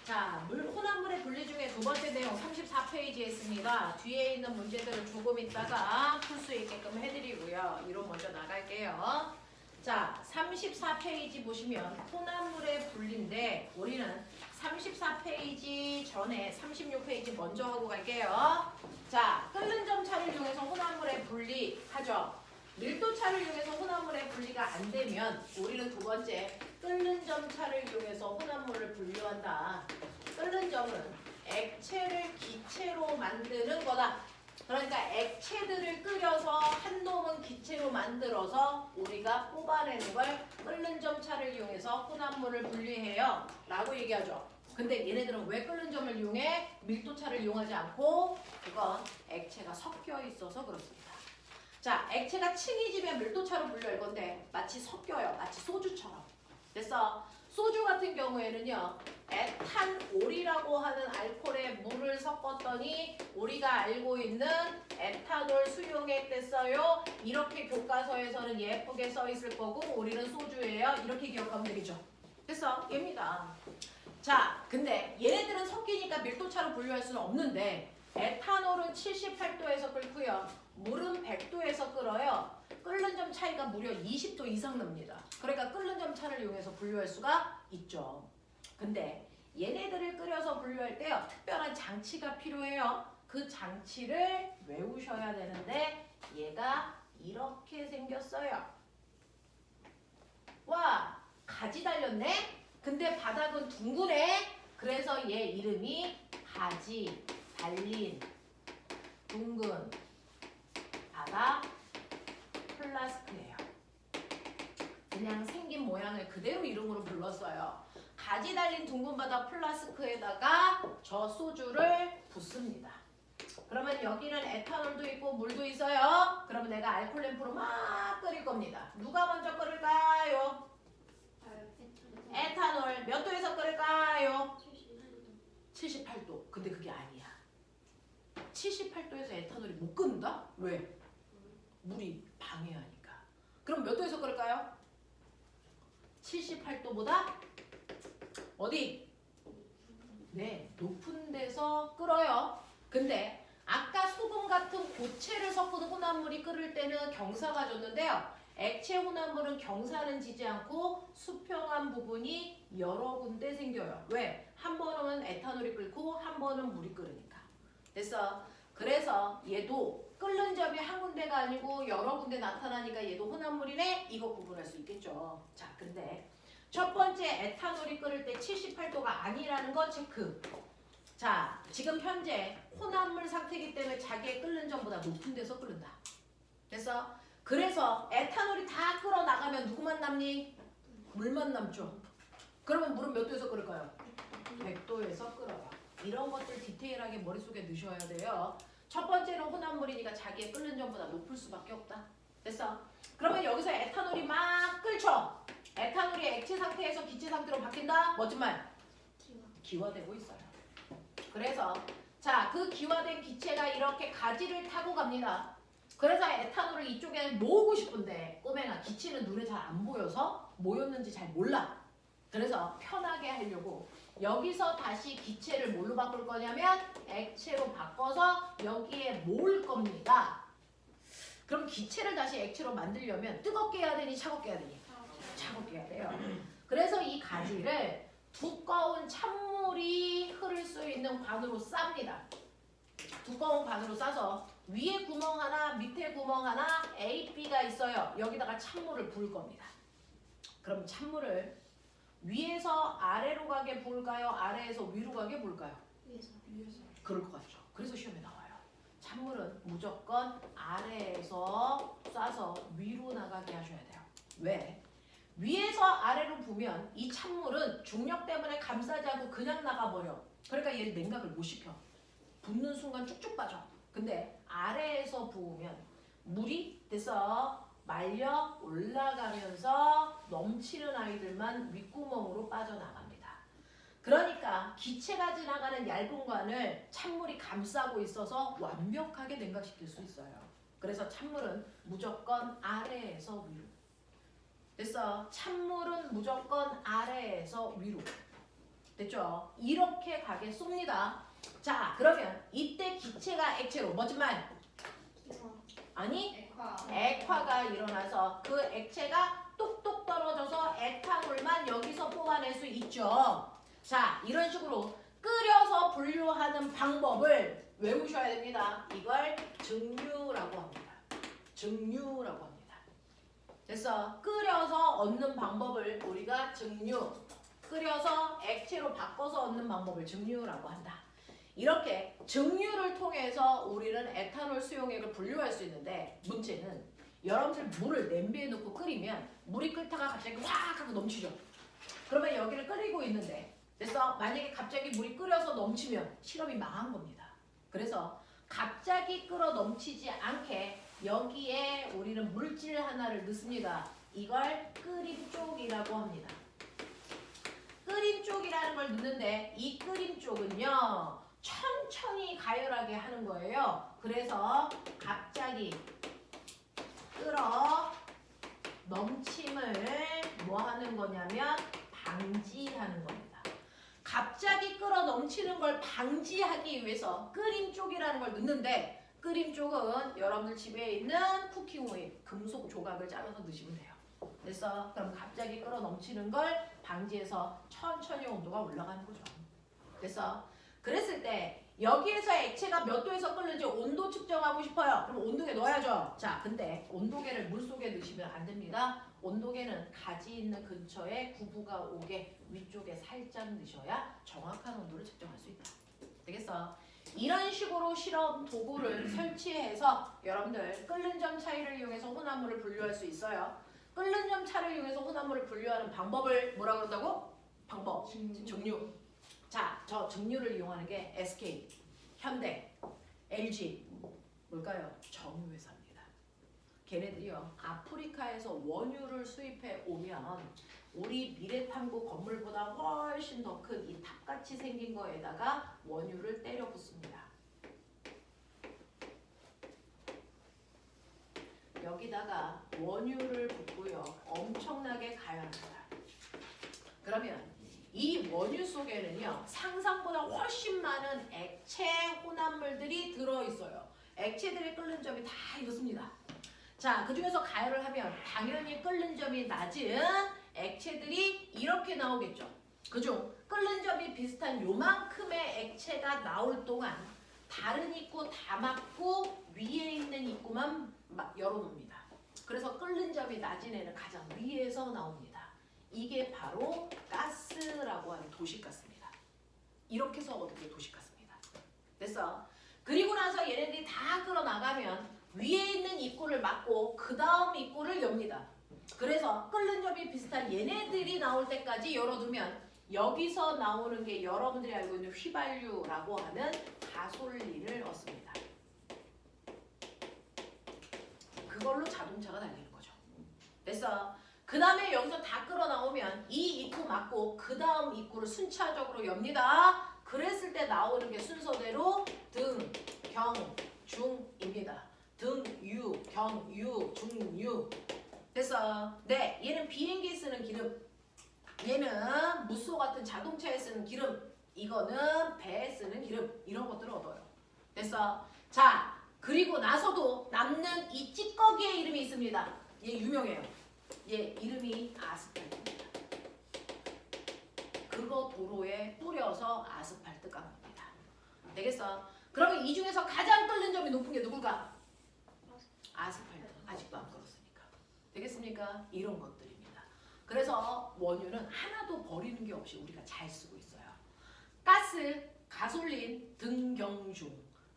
자, 혼합물의 분리 중에 두 번째 내용 34페이지에 있습니다. 뒤에 있는 문제들을 조금 있다가 풀 수 있게끔 해드리고요. 이로 먼저 나갈게요. 자, 34페이지 보시면 혼합물의 분리인데 우리는 34페이지 전에 36페이지 먼저 하고 갈게요. 자, 끓는 점차를 이용해서 혼합물의 분리하죠. 밀도차를 이용해서 혼합물의 분리가 안 되면 우리는 두 번째 끓는 점차를 이용해서 혼합물을 분류한다. 끓는 점은 액체를 기체로 만드는 거다. 그러니까 액체들을 끓여서 한 놈은 기체로 만들어서 우리가 뽑아내는 걸 끓는 점차를 이용해서 혼합물을 분리해요 라고 얘기하죠. 근데 얘네들은 왜 끓는 점을 이용해? 밀도차를 이용하지 않고 그건 액체가 섞여 있어서 그렇습니다. 자, 액체가 층이 지면 밀도차로 분류할 건데 마치 섞여요. 마치 소주처럼. 그래서 소주 같은 경우에는요. 에탄올이라고 하는 알코올에 물을 섞었더니 우리가 알고 있는 에탄올 수용액 됐어요. 이렇게 교과서에서는 예쁘게 써 있을 거고 우리는 소주예요. 이렇게 기억하면 되겠죠. 그래서 얘입니다. 자, 근데 얘네들은 섞이니까 밀도차로 분류할 수는 없는데 에탄올은 78도에서 끓고요. 물은 100도에서 끓어요. 끓는 점 차이가 무려 20도 이상 납니다. 그러니까 끓는 점 차를 이용해서 분류할 수가 있죠. 근데 얘네들을 끓여서 분류할 때요. 특별한 장치가 필요해요. 그 장치를 외우셔야 되는데 얘가 이렇게 생겼어요. 와, 가지 달렸네? 근데 바닥은 둥그네? 그래서 얘 이름이 가지 달린 둥근 바닥 플라스크예요. 그냥 생긴 모양을 그대로 이름으로 불렀어요. 가지 달린 둥근 바닥 플라스크에다가 저 소주를 붓습니다. 그러면 여기는 에탄올도 있고 물도 있어요. 그러면 내가 알코올 램프로 막 끓일 겁니다. 누가 먼저 끓일까요? 에탄올 몇 도에서 끓일까요? 78도. 근데 그게 아니야. 78도에서 에탄올이 못 끓는다? 왜? 물이 방해하니까. 그럼 몇 도에서 끓일까요? 78도보다 어디? 네, 높은 데서 끓어요. 근데 아까 소금 같은 고체를 섞은 혼합물이 끓을 때는 경사가 졌는데요. 액체 혼합물은 경사는 지지 않고 수평한 부분이 여러 군데 생겨요. 왜? 한 번은 에탄올이 끓고 한 번은 물이 끓으니까. 그래서 얘도 끓는 점이 한 군데가 아니고 여러 군데 나타나니까 얘도 혼합물이네? 이거 구분할 수 있겠죠. 자, 근데 첫 번째 에탄올이 끓을 때 78도가 아니라는 거 체크. 자, 지금 현재 혼합물 상태이기 때문에 자기의 끓는 점보다 높은 데서 끓는다. 그래서 에탄올이 다 끓어 나가면 누구만 남니? 물만 남죠. 그러면 물은 몇 도에서 끓을까요? 100도에서 끓어요. 이런 것들 디테일하게 머릿속에 넣으셔야 돼요. 첫 번째는 혼합물이니까 자기의 끓는 점보다 높을 수밖에 없다. 됐어? 그러면 여기서 에탄올이 막 끓죠? 에탄올이 액체 상태에서 기체 상태로 바뀐다? 멋진 말. 기화되고 있어요. 그래서 자, 그 기화된 기체가 이렇게 가지를 타고 갑니다. 그래서 에탄올을 이쪽에 모으고 싶은데 꼬맹아 기체는 눈에 잘 안 보여서 모였는지 잘 몰라. 그래서 편하게 하려고 여기서 다시 기체를 뭘로 바꿀 거냐면 액체로 바꿔서 여기에 모을 겁니다. 그럼 기체를 다시 액체로 만들려면 뜨겁게 해야 되니 차갑게 해야 되니? 차갑게 해야 돼요. 그래서 이 가지를 두꺼운 찬물이 흐를 수 있는 관으로 쌉니다. 두꺼운 관으로 싸서 위에 구멍 하나, 밑에 구멍 하나, A, B가 있어요. 여기다가 찬물을 부을 겁니다. 그럼 찬물을 위에서 아래로 가게 부을까요? 아래에서 위로 가게 부을까요? 위에서. 그럴 것 같죠. 그래서 시험에 나와요. 찬물은 무조건 아래에서 쏴서 위로 나가게 하셔야 돼요. 왜? 위에서 아래로 부면 이 찬물은 중력 때문에 감싸지 않고 그냥 나가버려. 그러니까 얘를 냉각을 못 시켜. 붓는 순간 쭉쭉 빠져. 근데 아래에서 부으면 물이 됐어 말려 올라가면서 넘치는 아이들만 윗구멍으로 빠져나갑니다. 그러니까 기체가 지나가는 얇은 관을 찬물이 감싸고 있어서 완벽하게 냉각시킬 수 있어요. 그래서 찬물은 무조건 아래에서 위로. 됐어. 찬물은 무조건 아래에서 위로. 됐죠? 이렇게 가겠습니다. 자, 그러면 이때 기체가 액체로 멋진 말. 아니 액화가 일어나서 그 액체가 뚝뚝 떨어져서 에탄올만 여기서 뽑아낼 수 있죠. 자, 이런 식으로 끓여서 분류하는 방법을 외우셔야 됩니다. 이걸 증류라고 합니다. 증류라고 합니다. 됐어. 끓여서 얻는 방법을 우리가 증류, 끓여서 액체로 바꿔서 얻는 방법을 증류라고 한다. 이렇게 증류를 통해서 우리는 에탄올 수용액을 분류할 수 있는데 문제는 여러분들 물을 냄비에 넣고 끓이면 물이 끓다가 갑자기 확 하고 넘치죠. 그러면 여기를 끓이고 있는데 됐어? 만약에 갑자기 물이 끓여서 넘치면 실험이 망한 겁니다. 그래서 갑자기 끓어 넘치지 않게 여기에 우리는 물질 하나를 넣습니다. 이걸 끓임 쪽이라고 합니다. 끓임 쪽이라는 걸 넣는데 이 끓임 쪽은요. 천천히 가열하게 하는 거예요. 그래서 갑자기 끓어 넘침을 뭐 하는 거냐면 방지하는 겁니다. 갑자기 끓어 넘치는 걸 방지하기 위해서 끓임 쪽이라는 걸 넣는데 끓임 쪽은 여러분들 집에 있는 쿠킹 오일, 금속 조각을 잘라서 넣으시면 돼요. 됐어? 그럼 갑자기 끓어 넘치는 걸 방지해서 천천히 온도가 올라가는 거죠. 됐어? 그랬을 때 여기에서 액체가 몇 도에서 끓는지 온도 측정하고 싶어요. 그럼 온도계 넣어야죠. 자, 근데 온도계를 물속에 넣으시면 안 됩니다. 온도계는 가지 있는 근처에 구부가 오게 위쪽에 살짝 넣으셔야 정확한 온도를 측정할 수 있다. 되겠어? 이런 식으로 실험 도구를 설치해서 여러분들 끓는 점 차이를 이용해서 혼합물을 분류할 수 있어요. 끓는 점 차를 이용해서 혼합물을 분류하는 방법을 뭐라 그런다고? 방법. 증류. 자, 저 증류를 이용하는 게 SK, 현대, LG 뭘까요? 정유회사입니다. 걔네들이요 아프리카에서 원유를 수입해 오면 우리 미래탐구 건물보다 훨씬 더 큰 이 탑같이 생긴 거에다가 원유를 때려 붓습니다. 여기다가 원유를 붓고요 엄청나게 가열합니다. 그러면 이 원유 속에는요 상상보다 훨씬 많은 액체 혼합물들이 들어있어요. 액체들의 끓는 점이 다 이렇습니다. 자, 그 중에서 가열을 하면 당연히 끓는 점이 낮은 액체들이 이렇게 나오겠죠. 그중 끓는 점이 비슷한 요만큼의 액체가 나올 동안 다른 입구 다 막고 위에 있는 입구만 열어놓습니다. 그래서 끓는 점이 낮은 애는 가장 위에서 나옵니다. 이게 바로 가스라고 하는 도시가스입니다. 이렇게 해서 어떻게 도시가스입니다. 됐어? 그리고 나서 얘네들이 다 끌어나가면 위에 있는 입구를 막고 그 다음 입구를 엽니다. 그래서 끓는 점이 비슷한 얘네들이 나올 때까지 열어두면 여기서 나오는 게 여러분들이 알고 있는 휘발유라고 하는 가솔린을 얻습니다. 그걸로 자동차가 달리는 거죠. 됐어? 그 다음에 여기서 다 끌어 나오면 이 입구 막고 그 다음 입구를 순차적으로 엽니다. 그랬을 때 나오는 게 순서대로 등, 경, 중입니다. 등, 유, 경, 유, 중, 유. 됐어? 네, 얘는 비행기에 쓰는 기름. 얘는 무쏘 같은 자동차에 쓰는 기름. 이거는 배에 쓰는 기름. 이런 것들을 얻어요. 됐어? 자, 그리고 나서도 남는 이 찌꺼기의 이름이 있습니다. 얘 유명해요. 얘 이름이 아스팔트입니다. 그거 도로에 뿌려서 아스팔트 깐 겁니다. 되겠어? 그러면 이 중에서 가장 끓는 점이 높은 게 누굴까? 아스팔트. 아직도 안 끓었으니까. 되겠습니까? 이런 것들입니다. 그래서 원유는 하나도 버리는 게 없이 우리가 잘 쓰고 있어요. 가스, 가솔린, 등경중.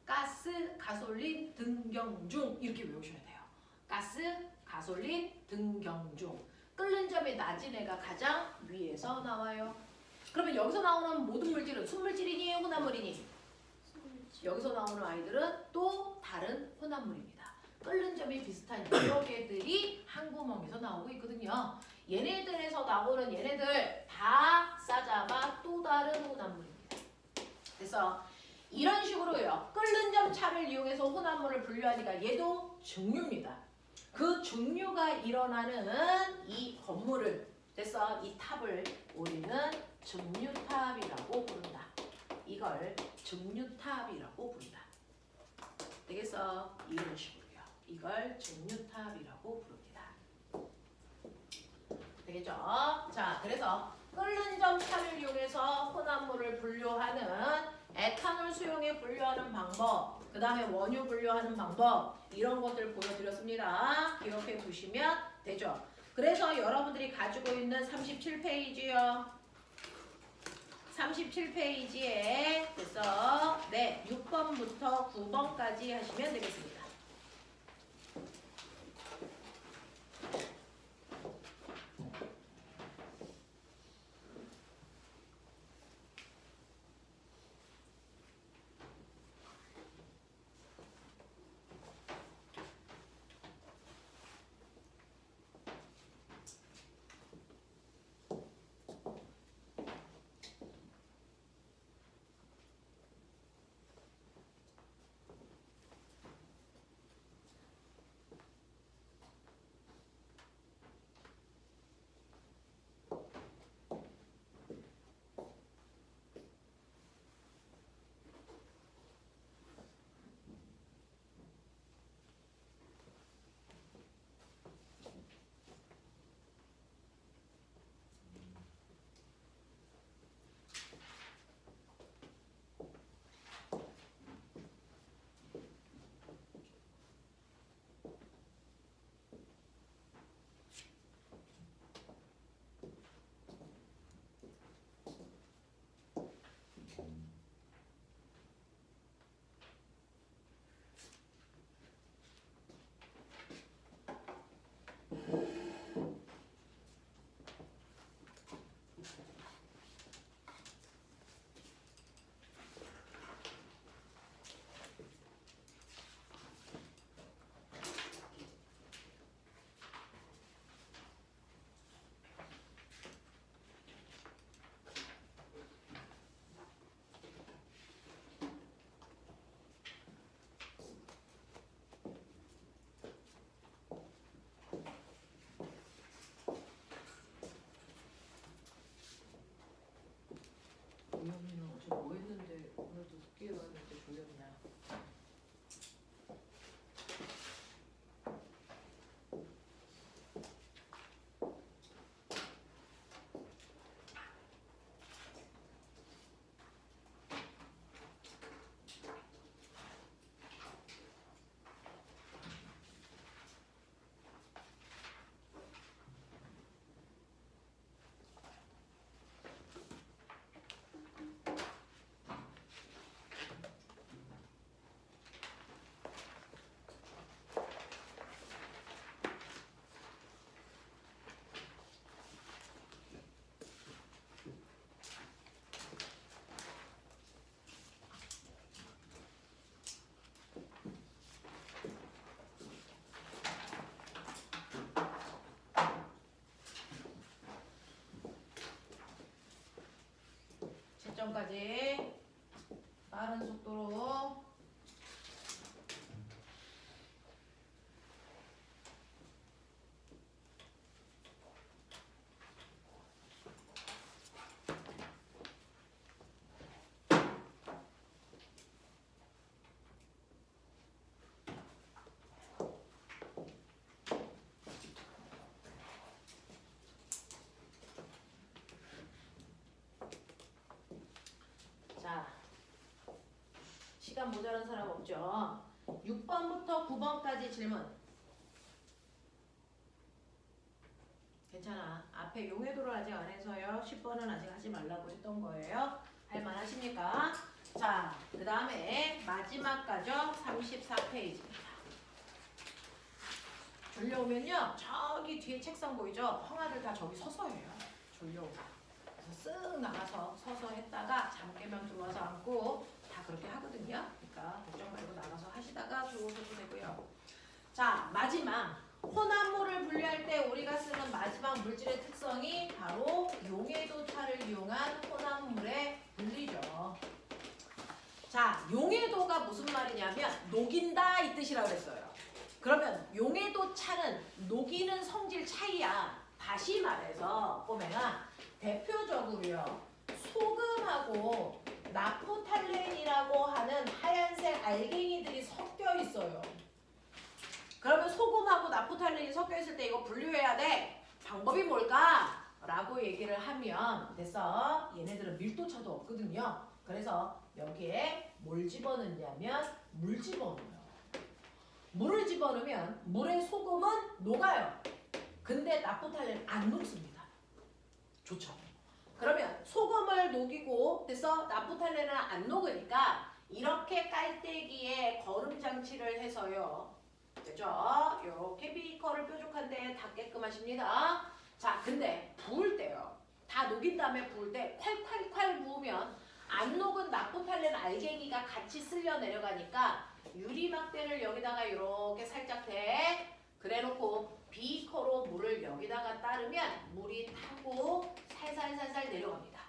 가스, 가솔린, 등경중. 이렇게 외우셔야 돼요. 가스, 가솔린, 등경중. 끓는 점이 낮은 애가 가장 위에서 나와요. 그러면 여기서 나오는 모든 물질은 순물질이니 혼합물이니? 여기서 나오는 아이들은 또 다른 혼합물입니다. 끓는 점이 비슷한 여러 개들이 한 구멍에서 나오고 있거든요. 얘네들에서 나오는 얘네들 다 싸잡아 또 다른 혼합물입니다. 그래서 이런 식으로요. 끓는 점 차를 이용해서 혼합물을 분류하니까 얘도 증류입니다. 그 증류가 일어나는 이 건물을 그래서 이 탑을 우리는 증류탑이라고 부른다. 이걸 증류탑이라고 부른다. 되겠어? 이런 식으로요. 이걸 증류탑이라고 부릅니다. 되겠죠? 자, 그래서 끓는 점 차를 이용해서 혼합물을 분류하는 에탄올 수용에 분류하는 방법, 그 다음에 원유 분류하는 방법 이런 것들 보여드렸습니다. 기록해 두시면 되죠. 그래서 여러분들이 가지고 있는 37페이지요. 37페이지에 그래서 네 6번부터 9번까지 하시면 되겠습니다. 우영이는 어제 뭐 했는데 오늘도 늦게 왔는데 졸렸냐? 채점까지 빠른 속도로 자, 시간 모자란 사람 없죠? 6번부터 9번까지 질문. 괜찮아. 앞에 용해도를 아직 안 해서요. 10번은 아직 하지 말라고 했던 거예요. 할만하십니까? 자, 그 다음에 마지막 가죠. 34페이지입니다. 졸려오면요. 저기 뒤에 책상 보이죠? 형아들 다 저기 서서 해요. 졸려오면. 쓱 나가서 서서 했다가 잠 깨면 들어와서 앉고 다 그렇게 하거든요. 거니까 걱정 말고 나가서 하시다가 들어오셔도 되고요. 자, 마지막 혼합물을 분리할 때 우리가 쓰는 마지막 물질의 특성이 바로 용해도차를 이용한 혼합물의 분리죠. 자, 용해도가 무슨 말이냐면 녹인다 이 뜻이라고 했어요. 그러면 용해도차는 녹이는 성질 차이야. 다시 말해서 꼬맹아, 대표적으로요, 소금하고 나프탈렌이라고 하는 하얀색 알갱이들이 섞여 있어요. 그러면 소금하고 나프탈렌이 섞여 있을 때 이거 분류해야 돼. 방법이 뭘까? 라고 얘기를 하면 됐어. 얘네들은 밀도차도 없거든요. 그래서 여기에 뭘 집어넣냐면 물 집어넣어요. 물을 집어넣으면 물에 소금은 녹아요. 근데 나프탈렌 안 녹습니다. 좋죠. 그러면 소금을 녹이고 됐어? 나프탈렌은 안 녹으니까 이렇게 깔때기에 거름 장치를 해서요. 됐죠? 이렇게 비커를 뾰족한 데 닿게끔 하십니다. 자, 근데 부을 때요. 다 녹인 다음에 부을 때 콸콸콸 부으면 안 녹은 나프탈렌 알갱이가 같이 쓸려 내려가니까 유리막대를 여기다가 이렇게 살짝 대. 그래놓고 비커로 물을 여기다가 따르면 물이 타고 살살살살 내려갑니다.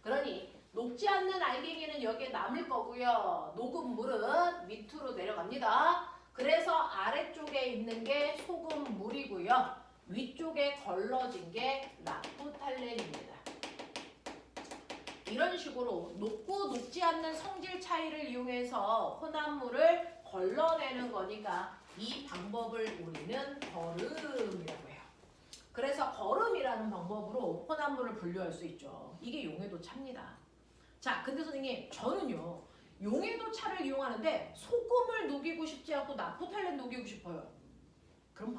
그러니 녹지 않는 알갱이는 여기에 남을 거고요. 녹은 물은 밑으로 내려갑니다. 그래서 아래쪽에 있는 게 소금물이고요. 위쪽에 걸러진 게 나프탈렌입니다. 이런 식으로 녹고 녹지 않는 성질 차이를 이용해서 혼합물을 걸러내는 거니까 이 방법을 우리는 거름이라고 해요. 그래서 거름이라는 방법으로 혼합물을 분류할 수 있죠. 이게 용해도차입니다. 자, 근데 선생님 저는요 용해도차를 이용하는데 소금을 녹이고 싶지 않고 나프탈렌 녹이고 싶어요. 그럼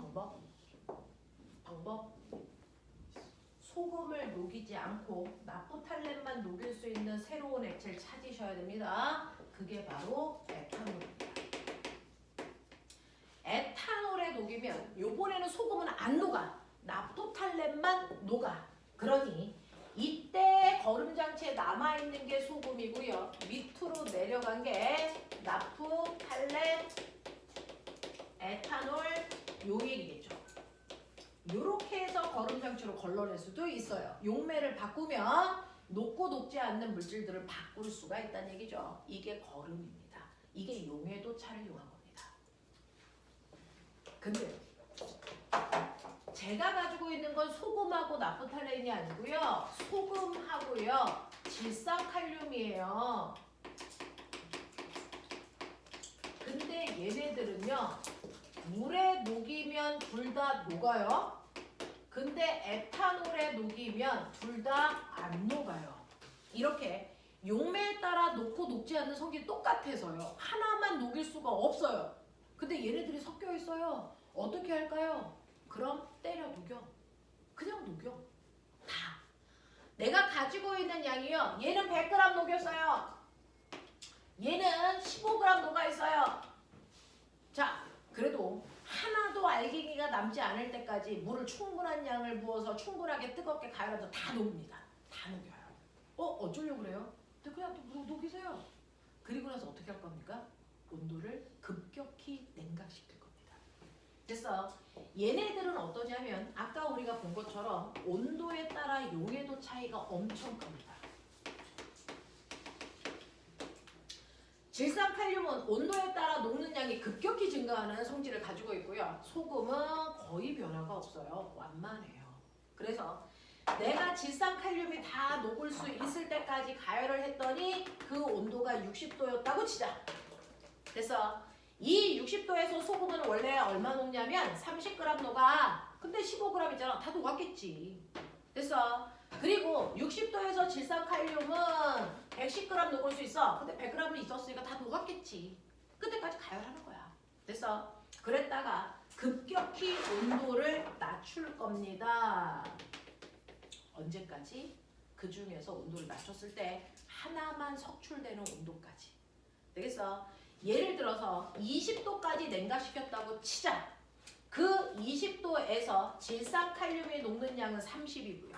방법 소금을 녹이지 않고 나프탈렌만 녹일 수 있는 새로운 액체를 찾으셔야 됩니다. 그게 바로 에탄올입니다. 에탄올에 녹이면 요번에는 소금은 안 녹아. 나프탈렌만 녹아. 그러니 이때 거름장치에 남아있는 게 소금이고요. 밑으로 내려간 게 나프탈렌, 에탄올, 요일이겠죠. 이렇게 해서 거름장치로 걸러낼 수도 있어요. 용매를 바꾸면 녹고 녹지 않는 물질들을 바꿀 수가 있다는 얘기죠. 이게 거름입니다. 이게 용해도차를 이용한 겁니다. 근데 제가 가지고 있는 건 소금하고 나프탈렌이 아니고요. 소금하고요. 질산칼륨이에요. 근데 얘네들은요. 물에 녹이면 둘 다 녹아요. 근데 에탄올에 녹이면 둘 다 안 녹아요. 이렇게 용매에 따라 녹고 녹지 않는 성질이 똑같아서요. 하나만 녹일 수가 없어요. 근데 얘네들이 섞여 있어요. 어떻게 할까요? 그럼 때려 녹여. 그냥 녹여. 다. 내가 가지고 있는 양이요. 얘는 100g 녹였어요. 얘는 15g 녹아있어요. 자, 그래도 하나도 알갱이가 남지 않을 때까지 물을 충분한 양을 부어서 충분하게 뜨겁게 가열하면 다 녹습니다. 다 녹여요. 어쩌려고 그래요? 그냥 또 녹이세요. 그리고 나서 어떻게 할 겁니까? 온도를 급격히 냉각시킬 겁니다. 그래서 얘네들은 어떠냐면 아까 우리가 본 것처럼 온도에 따라 용해도 차이가 엄청 큽니다. 질산칼륨은 온도에 따라 녹는 양이 급격히 증가하는 성질을 가지고 있고요. 소금은 거의 변화가 없어요. 완만해요. 그래서 내가 질산칼륨이 다 녹을 수 있을 때까지 가열을 했더니 그 온도가 60도였다고 치자. 그래서 이 60도에서 소금은 원래 얼마 녹냐면 30g 녹아. 근데 15g이잖아. 다 녹았겠지. 됐어. 그리고 60도에서 질산칼륨은 110g 녹을 수 있어. 근데 100g은 있었으니까 다 녹았겠지. 그때까지 가열하는 거야. 됐어. 그랬다가 급격히 온도를 낮출 겁니다. 언제까지? 그 중에서 온도를 낮췄을 때 하나만 석출되는 온도까지. 되겠어? 예를 들어서 20도까지 냉각시켰다고 치자. 그 20도에서 질산칼륨이 녹는 양은 30이고요.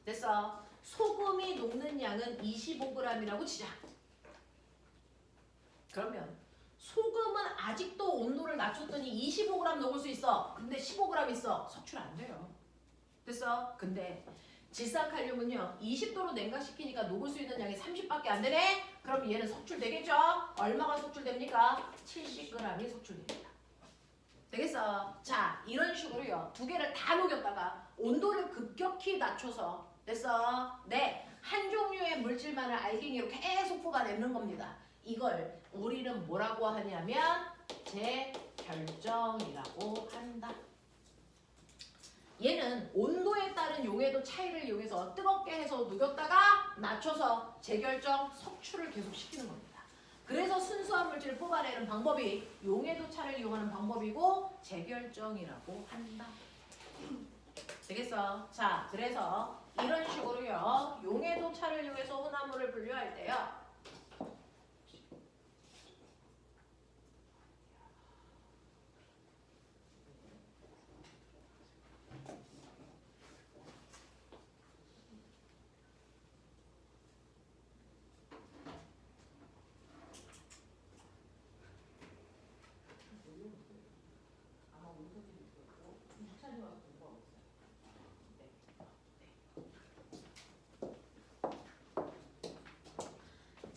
됐어? 소금이 녹는 양은 25g이라고 치자. 그러면 소금은 아직도 온도를 낮췄더니 25g 녹을 수 있어. 근데 15g 있어. 석출 안 돼요. 됐어? 근데 질산칼륨은요 20도로 냉각시키니까 녹을 수 있는 양이 30밖에 안 되네? 그럼 얘는 석출되겠죠? 얼마가 석출됩니까? 70g이 석출됩니다. 되겠어? 자, 이런 식으로요 두 개를 다 녹였다가 온도를 급격히 낮춰서 됐어? 네, 한 종류의 물질만을 알갱이로 계속 뽑아내는 겁니다. 이걸 우리는 뭐라고 하냐면 재결정이라고 한다. 얘는 온도에 따른 용해도 차이를 이용해서 뜨겁게 해서 녹였다가 낮춰서 재결정, 석출을 계속 시키는 겁니다. 그래서 순수한 물질을 뽑아내는 방법이 용해도 차를 이용하는 방법이고 재결정이라고 한다. 되겠어? 자, 그래서 이런 식으로요 용해도 차를 이용해서 혼합물을 분류할 때요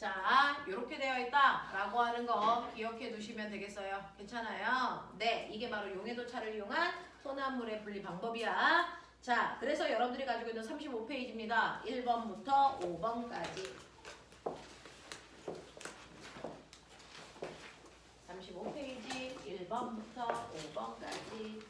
자, 이렇게 되어 있다라고 하는 거 기억해 두시면 되겠어요. 괜찮아요? 네, 이게 바로 용해도 차를 이용한 혼합물의 분리 방법이야. 자, 그래서 여러분들이 가지고 있는 35페이지입니다. 1번부터 5번까지. 35페이지 1번부터 5번까지.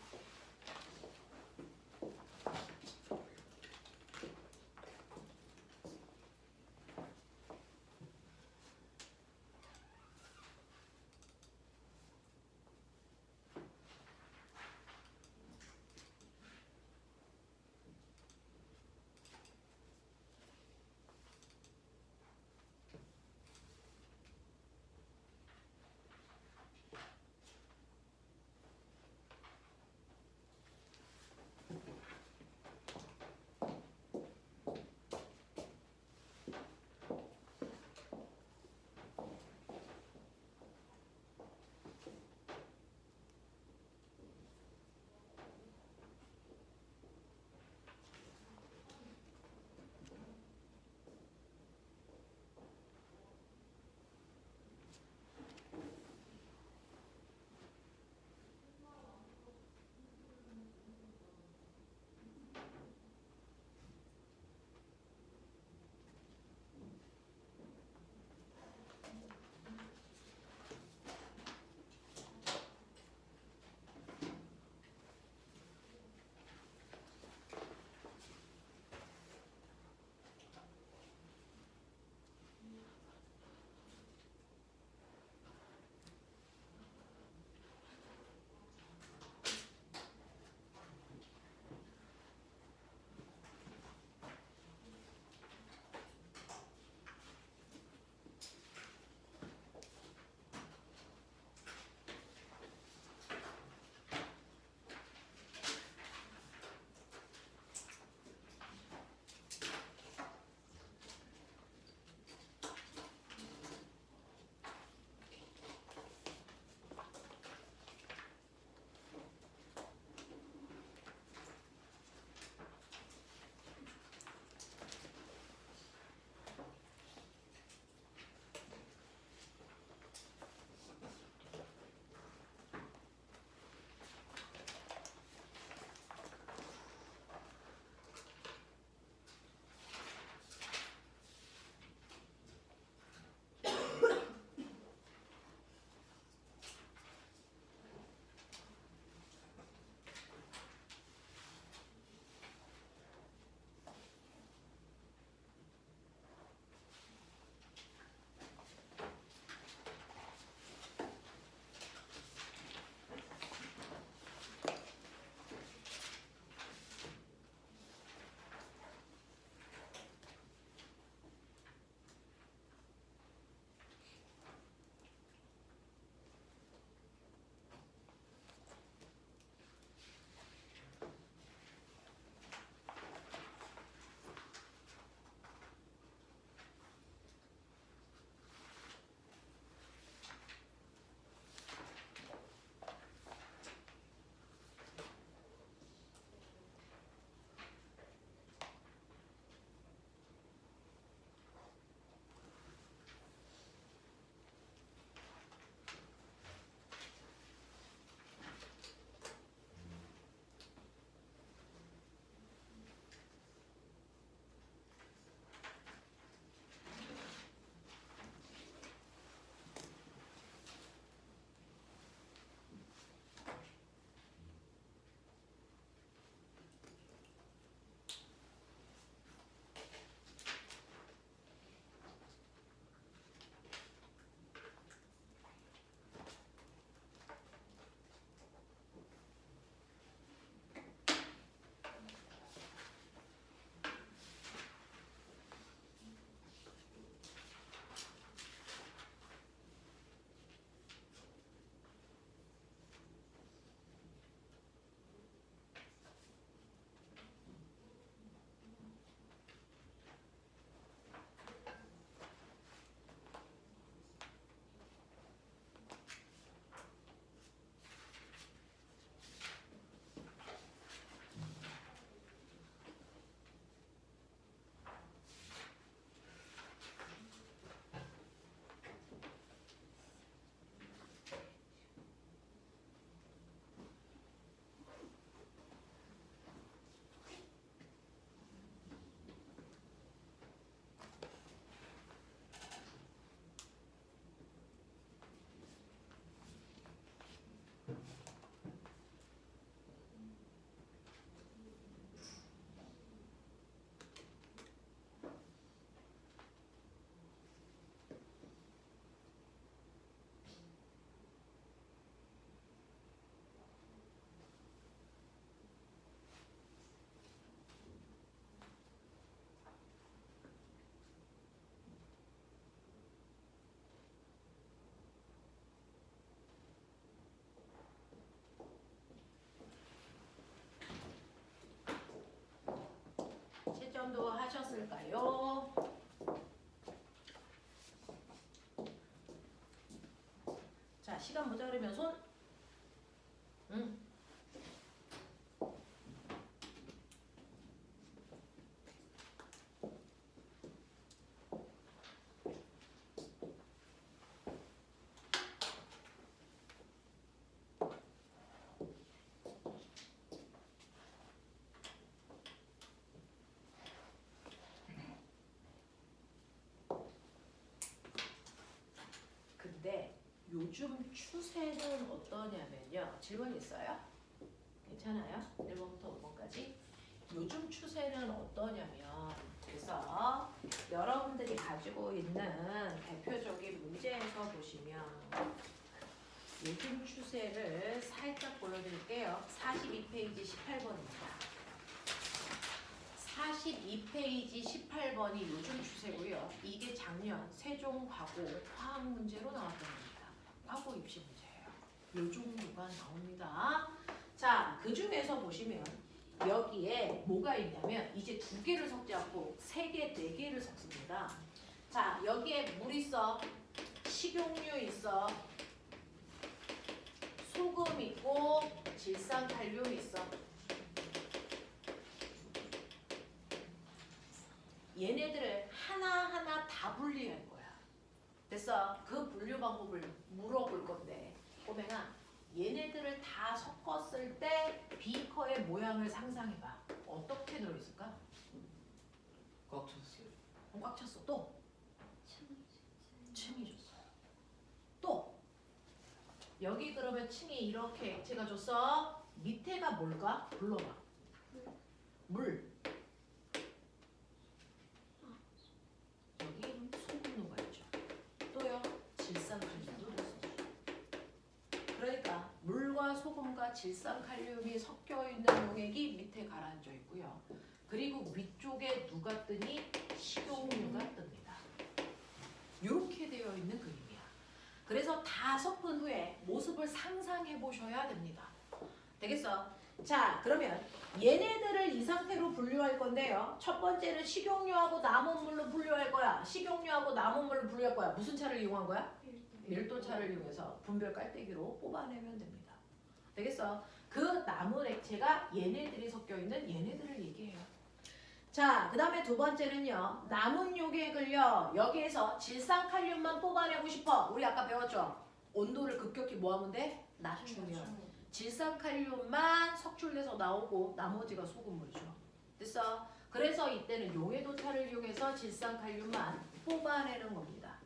섞었을까요? 자, 시간 모자르면 손. 근데 요즘 추세는 어떠냐면요. 질문 있어요? 괜찮아요? 1번부터 5번까지. 요즘 추세는 어떠냐면, 그래서 여러분들이 가지고 있는 대표적인 문제에서 보시면 요즘 추세를 살짝 보여드릴게요. 42페이지 18번입니다. 42페이지 18번이 요즘 추세고요. 이게 작년 세종과고 화학 문제로 나왔던 겁니다. 과거 입시 문제예요. 요 종류가 나옵니다. 자, 그 중에서 보시면 여기에 뭐가 있냐면 이제 2개를 섞지 않고 3개, 4개를 섞습니다. 자, 여기에 물 있어, 식용유 있어, 소금 있고 질산칼륨 있어. 얘네들을 하나하나 다 분리할 거야. 됐어? 그 분류 방법을 물어볼 건데, 꼬맹아, 얘네들을 다 섞었을 때 비커의 모양을 상상해봐. 어떻게 들어있을까? 꽉 찼어요. 꽉 찼어. 또? 층이 줬어요. 또? 여기 그러면 층이 이렇게 액체가 줬어. 밑에가 뭘까? 불러봐. 물. 여기 소금 녹아있죠. 또요, 질산칼륨도 있어. 그러니까 물과 소금과 질산칼륨이 섞여 있는 용액이 밑에 가라앉아 있고요. 그리고 위쪽에 누가 뜨니? 식용유가 뜹니다. 이렇게 되어 있는 그림이야. 그래서 다 섞은 후에 모습을 상상해 보셔야 됩니다. 되겠어? 자, 그러면 얘네들을 이 상태로 분류할 건데요. 첫 번째는 식용유하고 남은물로 분류할 거야. 식용유하고 남은물로 분류할 거야. 무슨 차를 이용한 거야? 밀도차를 이용해서 분별 깔때기로 뽑아내면 됩니다. 되겠어? 그 남은 액체가 얘네들이 섞여 있는 얘네들을 얘기해요. 자, 그 다음에 두 번째는요. 남은 요객을요. 여기에서 질산칼륨만 뽑아내고 싶어. 우리 아까 배웠죠? 온도를 급격히 뭐 하면 돼? 낮추면. 질산칼륨만 석출돼서 나오고 나머지가 소금물이죠. 됐어? 그래서 이때는 용해도차를 이용해서 질산칼륨만 뽑아내는 겁니다.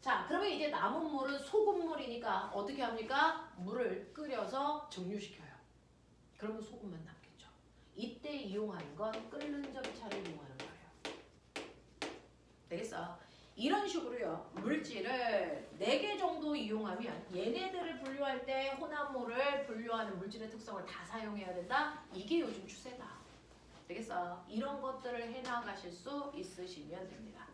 자, 그러면 이제 남은 물은 소금물이니까 어떻게 합니까? 물을 끓여서 증류시켜요. 그러면 소금만 남겠죠. 이때 이용하는 건 끓는 점차를 이용하는 거예요. 되겠어? 이런 식으로요. 물질을 4개 정도 이용하면 얘네들을 분류할 때 혼합물을 분류하는 물질의 특성을 다 사용해야 된다. 이게 요즘 추세다. 되겠어? 이런 것들을 해나가실 수 있으시면 됩니다.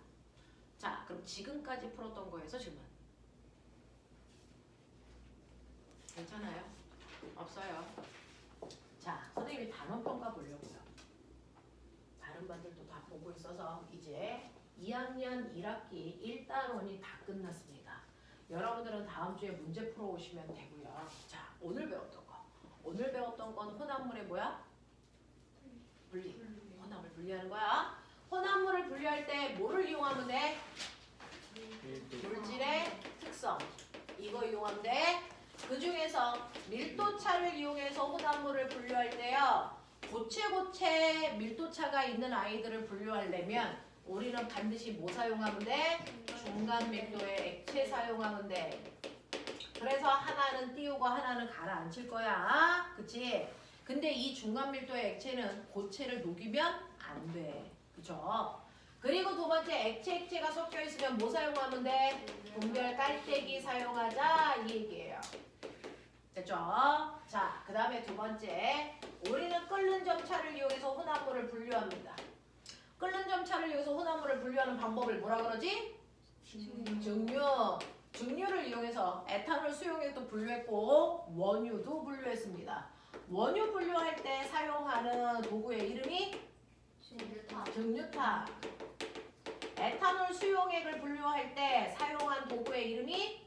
자, 그럼 지금까지 풀었던 거에서 질문. 괜찮아요? 없어요? 자, 선생님이 단원평가 보려고요. 다른 반들도 다 보고 있어서 이제 2학년 1학기 1단원이 다 끝났습니다. 여러분들은 다음 주에 문제 풀어오시면 되고요. 자, 오늘 배웠던 거. 오늘 배웠던 건 혼합물의 뭐야? 분리. 혼합을 분리하는 거야. 혼합물을 분리할 때 뭐를 이용하면 돼? 물질의 특성. 이거 이용하면 돼. 그 중에서 밀도차를 이용해서 혼합물을 분류할 때요. 고체고체 밀도차가 있는 아이들을 분류하려면 우리는 반드시 뭐 사용하면 돼? 중간 밀도의 액체 사용하면 돼. 그래서 하나는 띄우고 하나는 가라앉힐 거야. 그치? 근데 이 중간 밀도의 액체는 고체를 녹이면 안 돼. 그죠? 그리고 두 번째 액체가 섞여 있으면 뭐 사용하면 돼? 분별 깔때기 사용하자 이 얘기예요. 됐죠? 자, 그 다음에 두 번째 우리는 끓는 점차를 이용해서 혼합물을 분류합니다. 끓는 점차를 이용해서 혼합물을 분류하는 방법을 뭐라 그러지? 증류. 증류를 이용해서 에탄올 수용액도 분류했고 원유도 분류했습니다. 원유 분류할 때 사용하는 도구의 이름이 증류탄. 에탄올 수용액을 분류할 때 사용한 도구의 이름이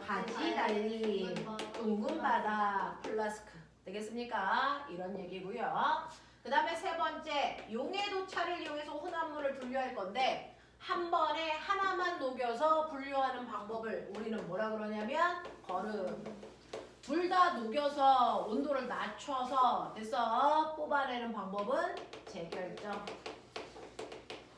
가지 달리 둥근 바다 플라스크 되겠습니까? 이런 얘기고요. 그 다음에 세 번째, 용해도차를 이용해서 혼합물을 분류할 건데 한 번에 하나만 녹여서 분류하는 방법을 우리는 뭐라 그러냐면 거름. 둘 다 녹여서 온도를 낮춰서 됐어 뽑아내는 방법은 재결정.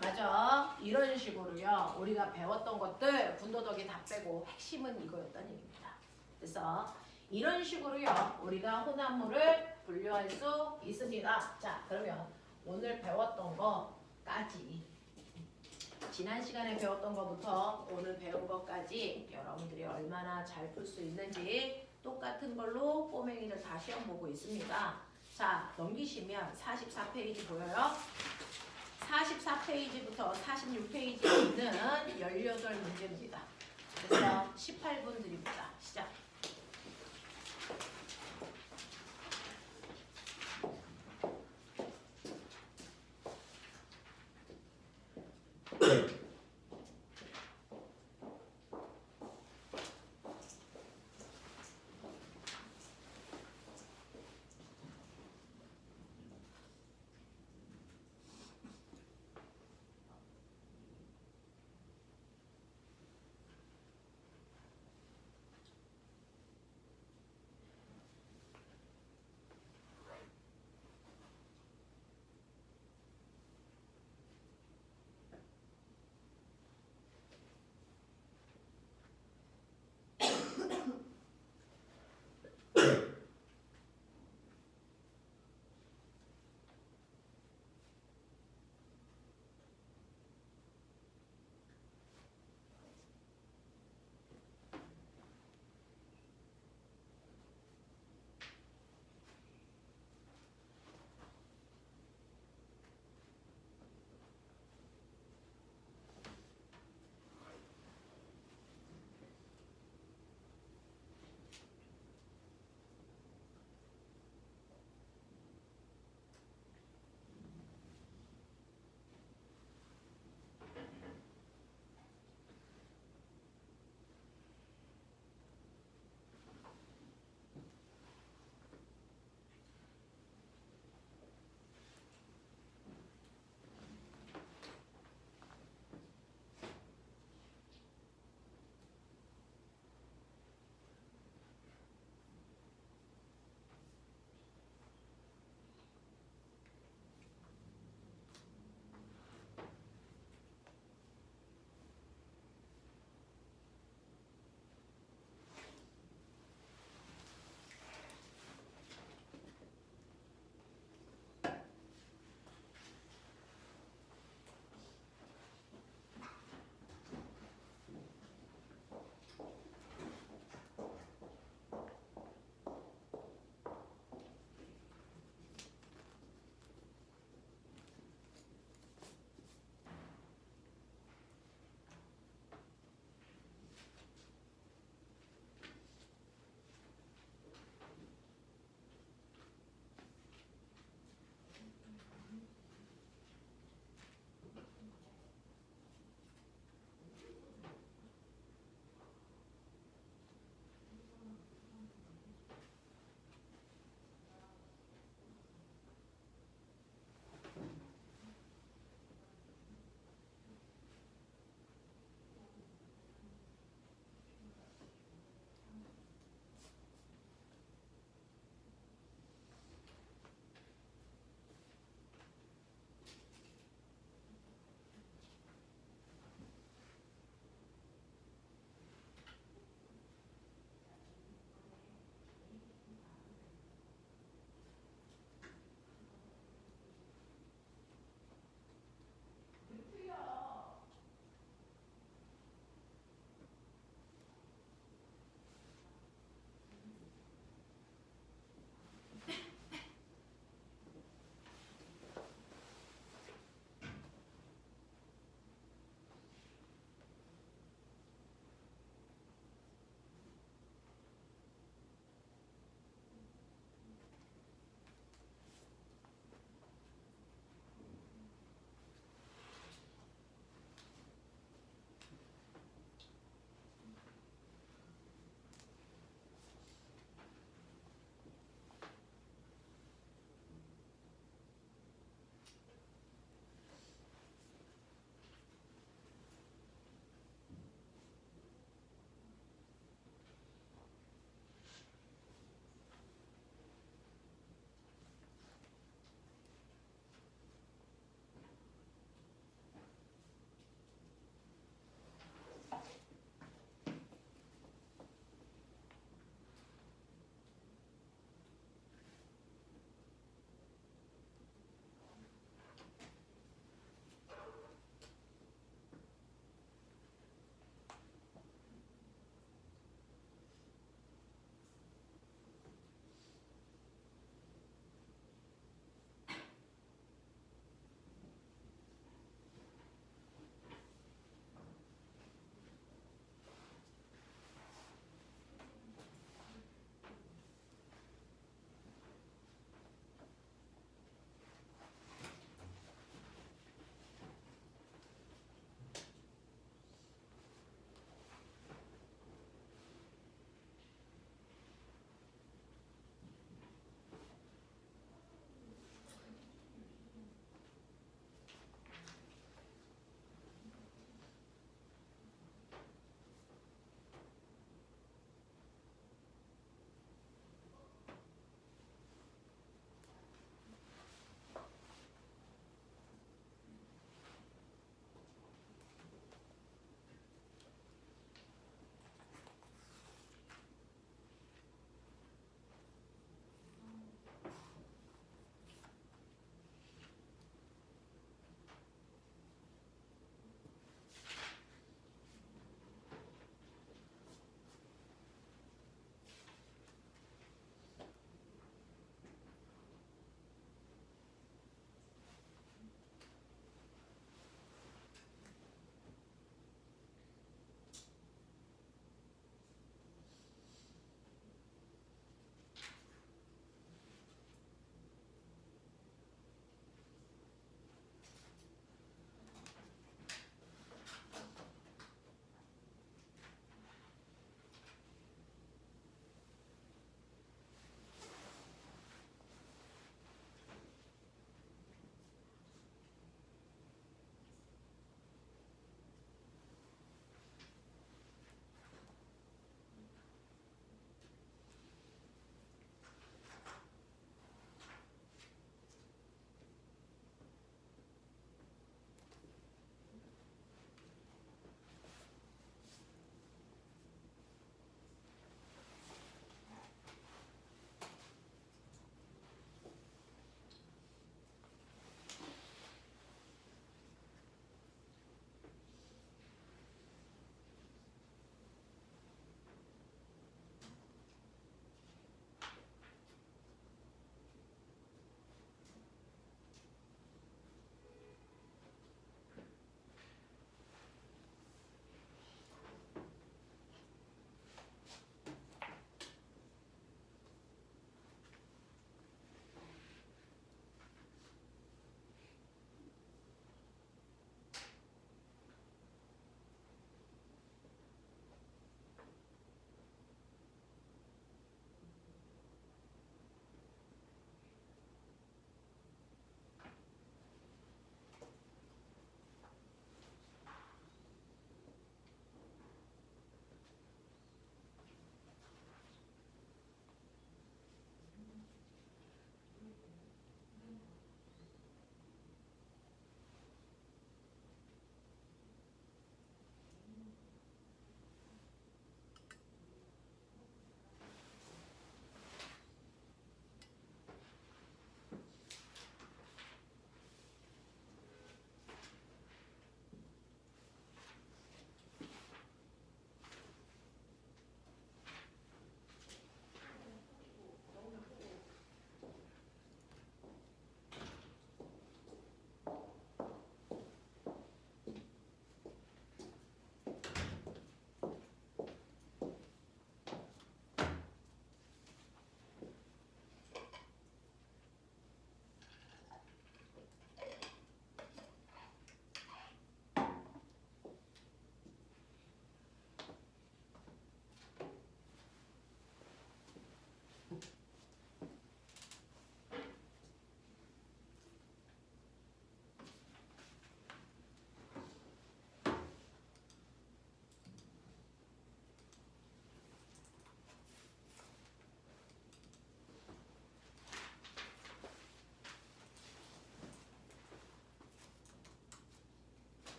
맞아. 이런 식으로요. 우리가 배웠던 것들 군더더기 다 빼고 핵심은 이거였다는 얘기입니다. 그래서 이런 식으로요. 우리가 혼합물을 분류할 수 있습니다. 자, 그러면 오늘 배웠던 거까지 지난 시간에 배웠던 것부터 오늘 배운 것까지 여러분들이 얼마나 잘 풀 수 있는지 똑같은 걸로 꼬맹이들 다 시험 보고 있습니다. 자, 넘기시면 44페이지 보여요? 44페이지부터 46페이지에 있는 18문제입니다. 그래서 18분 드립니다. 시작.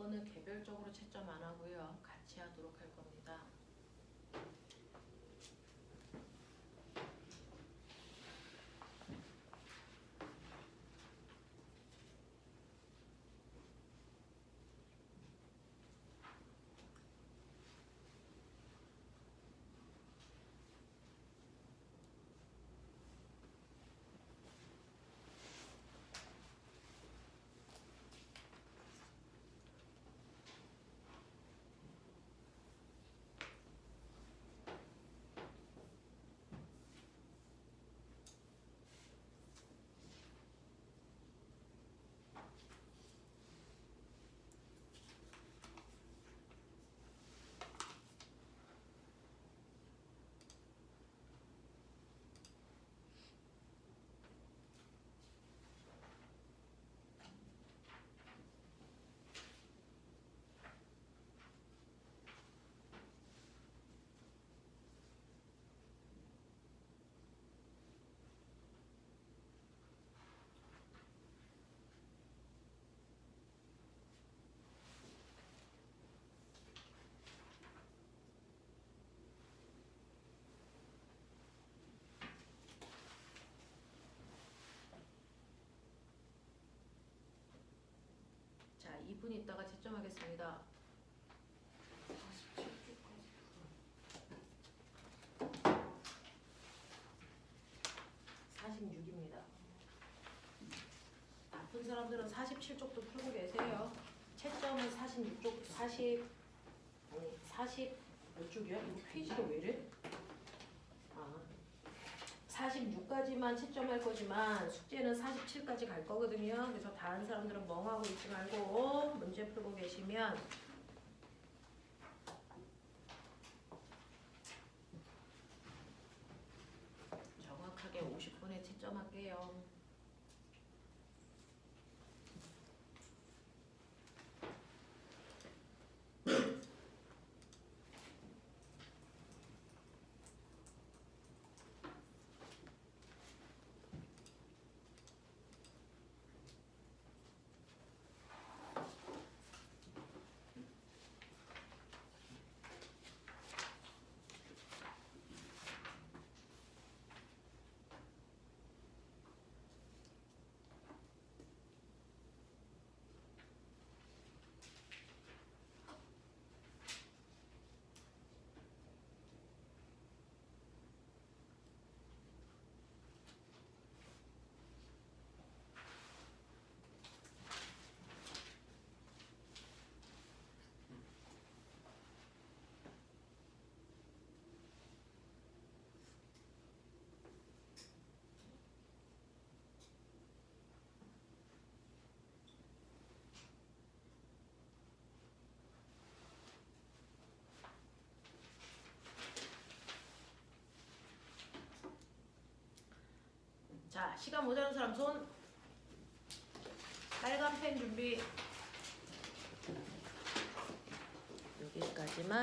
이거는 개별적으로 채점 안 하고요. 같이 하도록 할 겁니다. 자, 2분 있다가 채점하겠습니다. 46입니다. 나쁜 사람들은 47쪽도 풀고 계세요. 채점은 46쪽, 40 몇 쪽이야? 이거 페이지가 왜 이래? 46까지만 채점할 거지만 숙제는 47까지 갈 거거든요. 그래서 다른 사람들은 멍하고 있지 말고 문제 풀고 계시면 정확하게 50분에 채점할게요. 자, 시간 모자란 사람 손. 빨간 펜 준비. 여기까지만.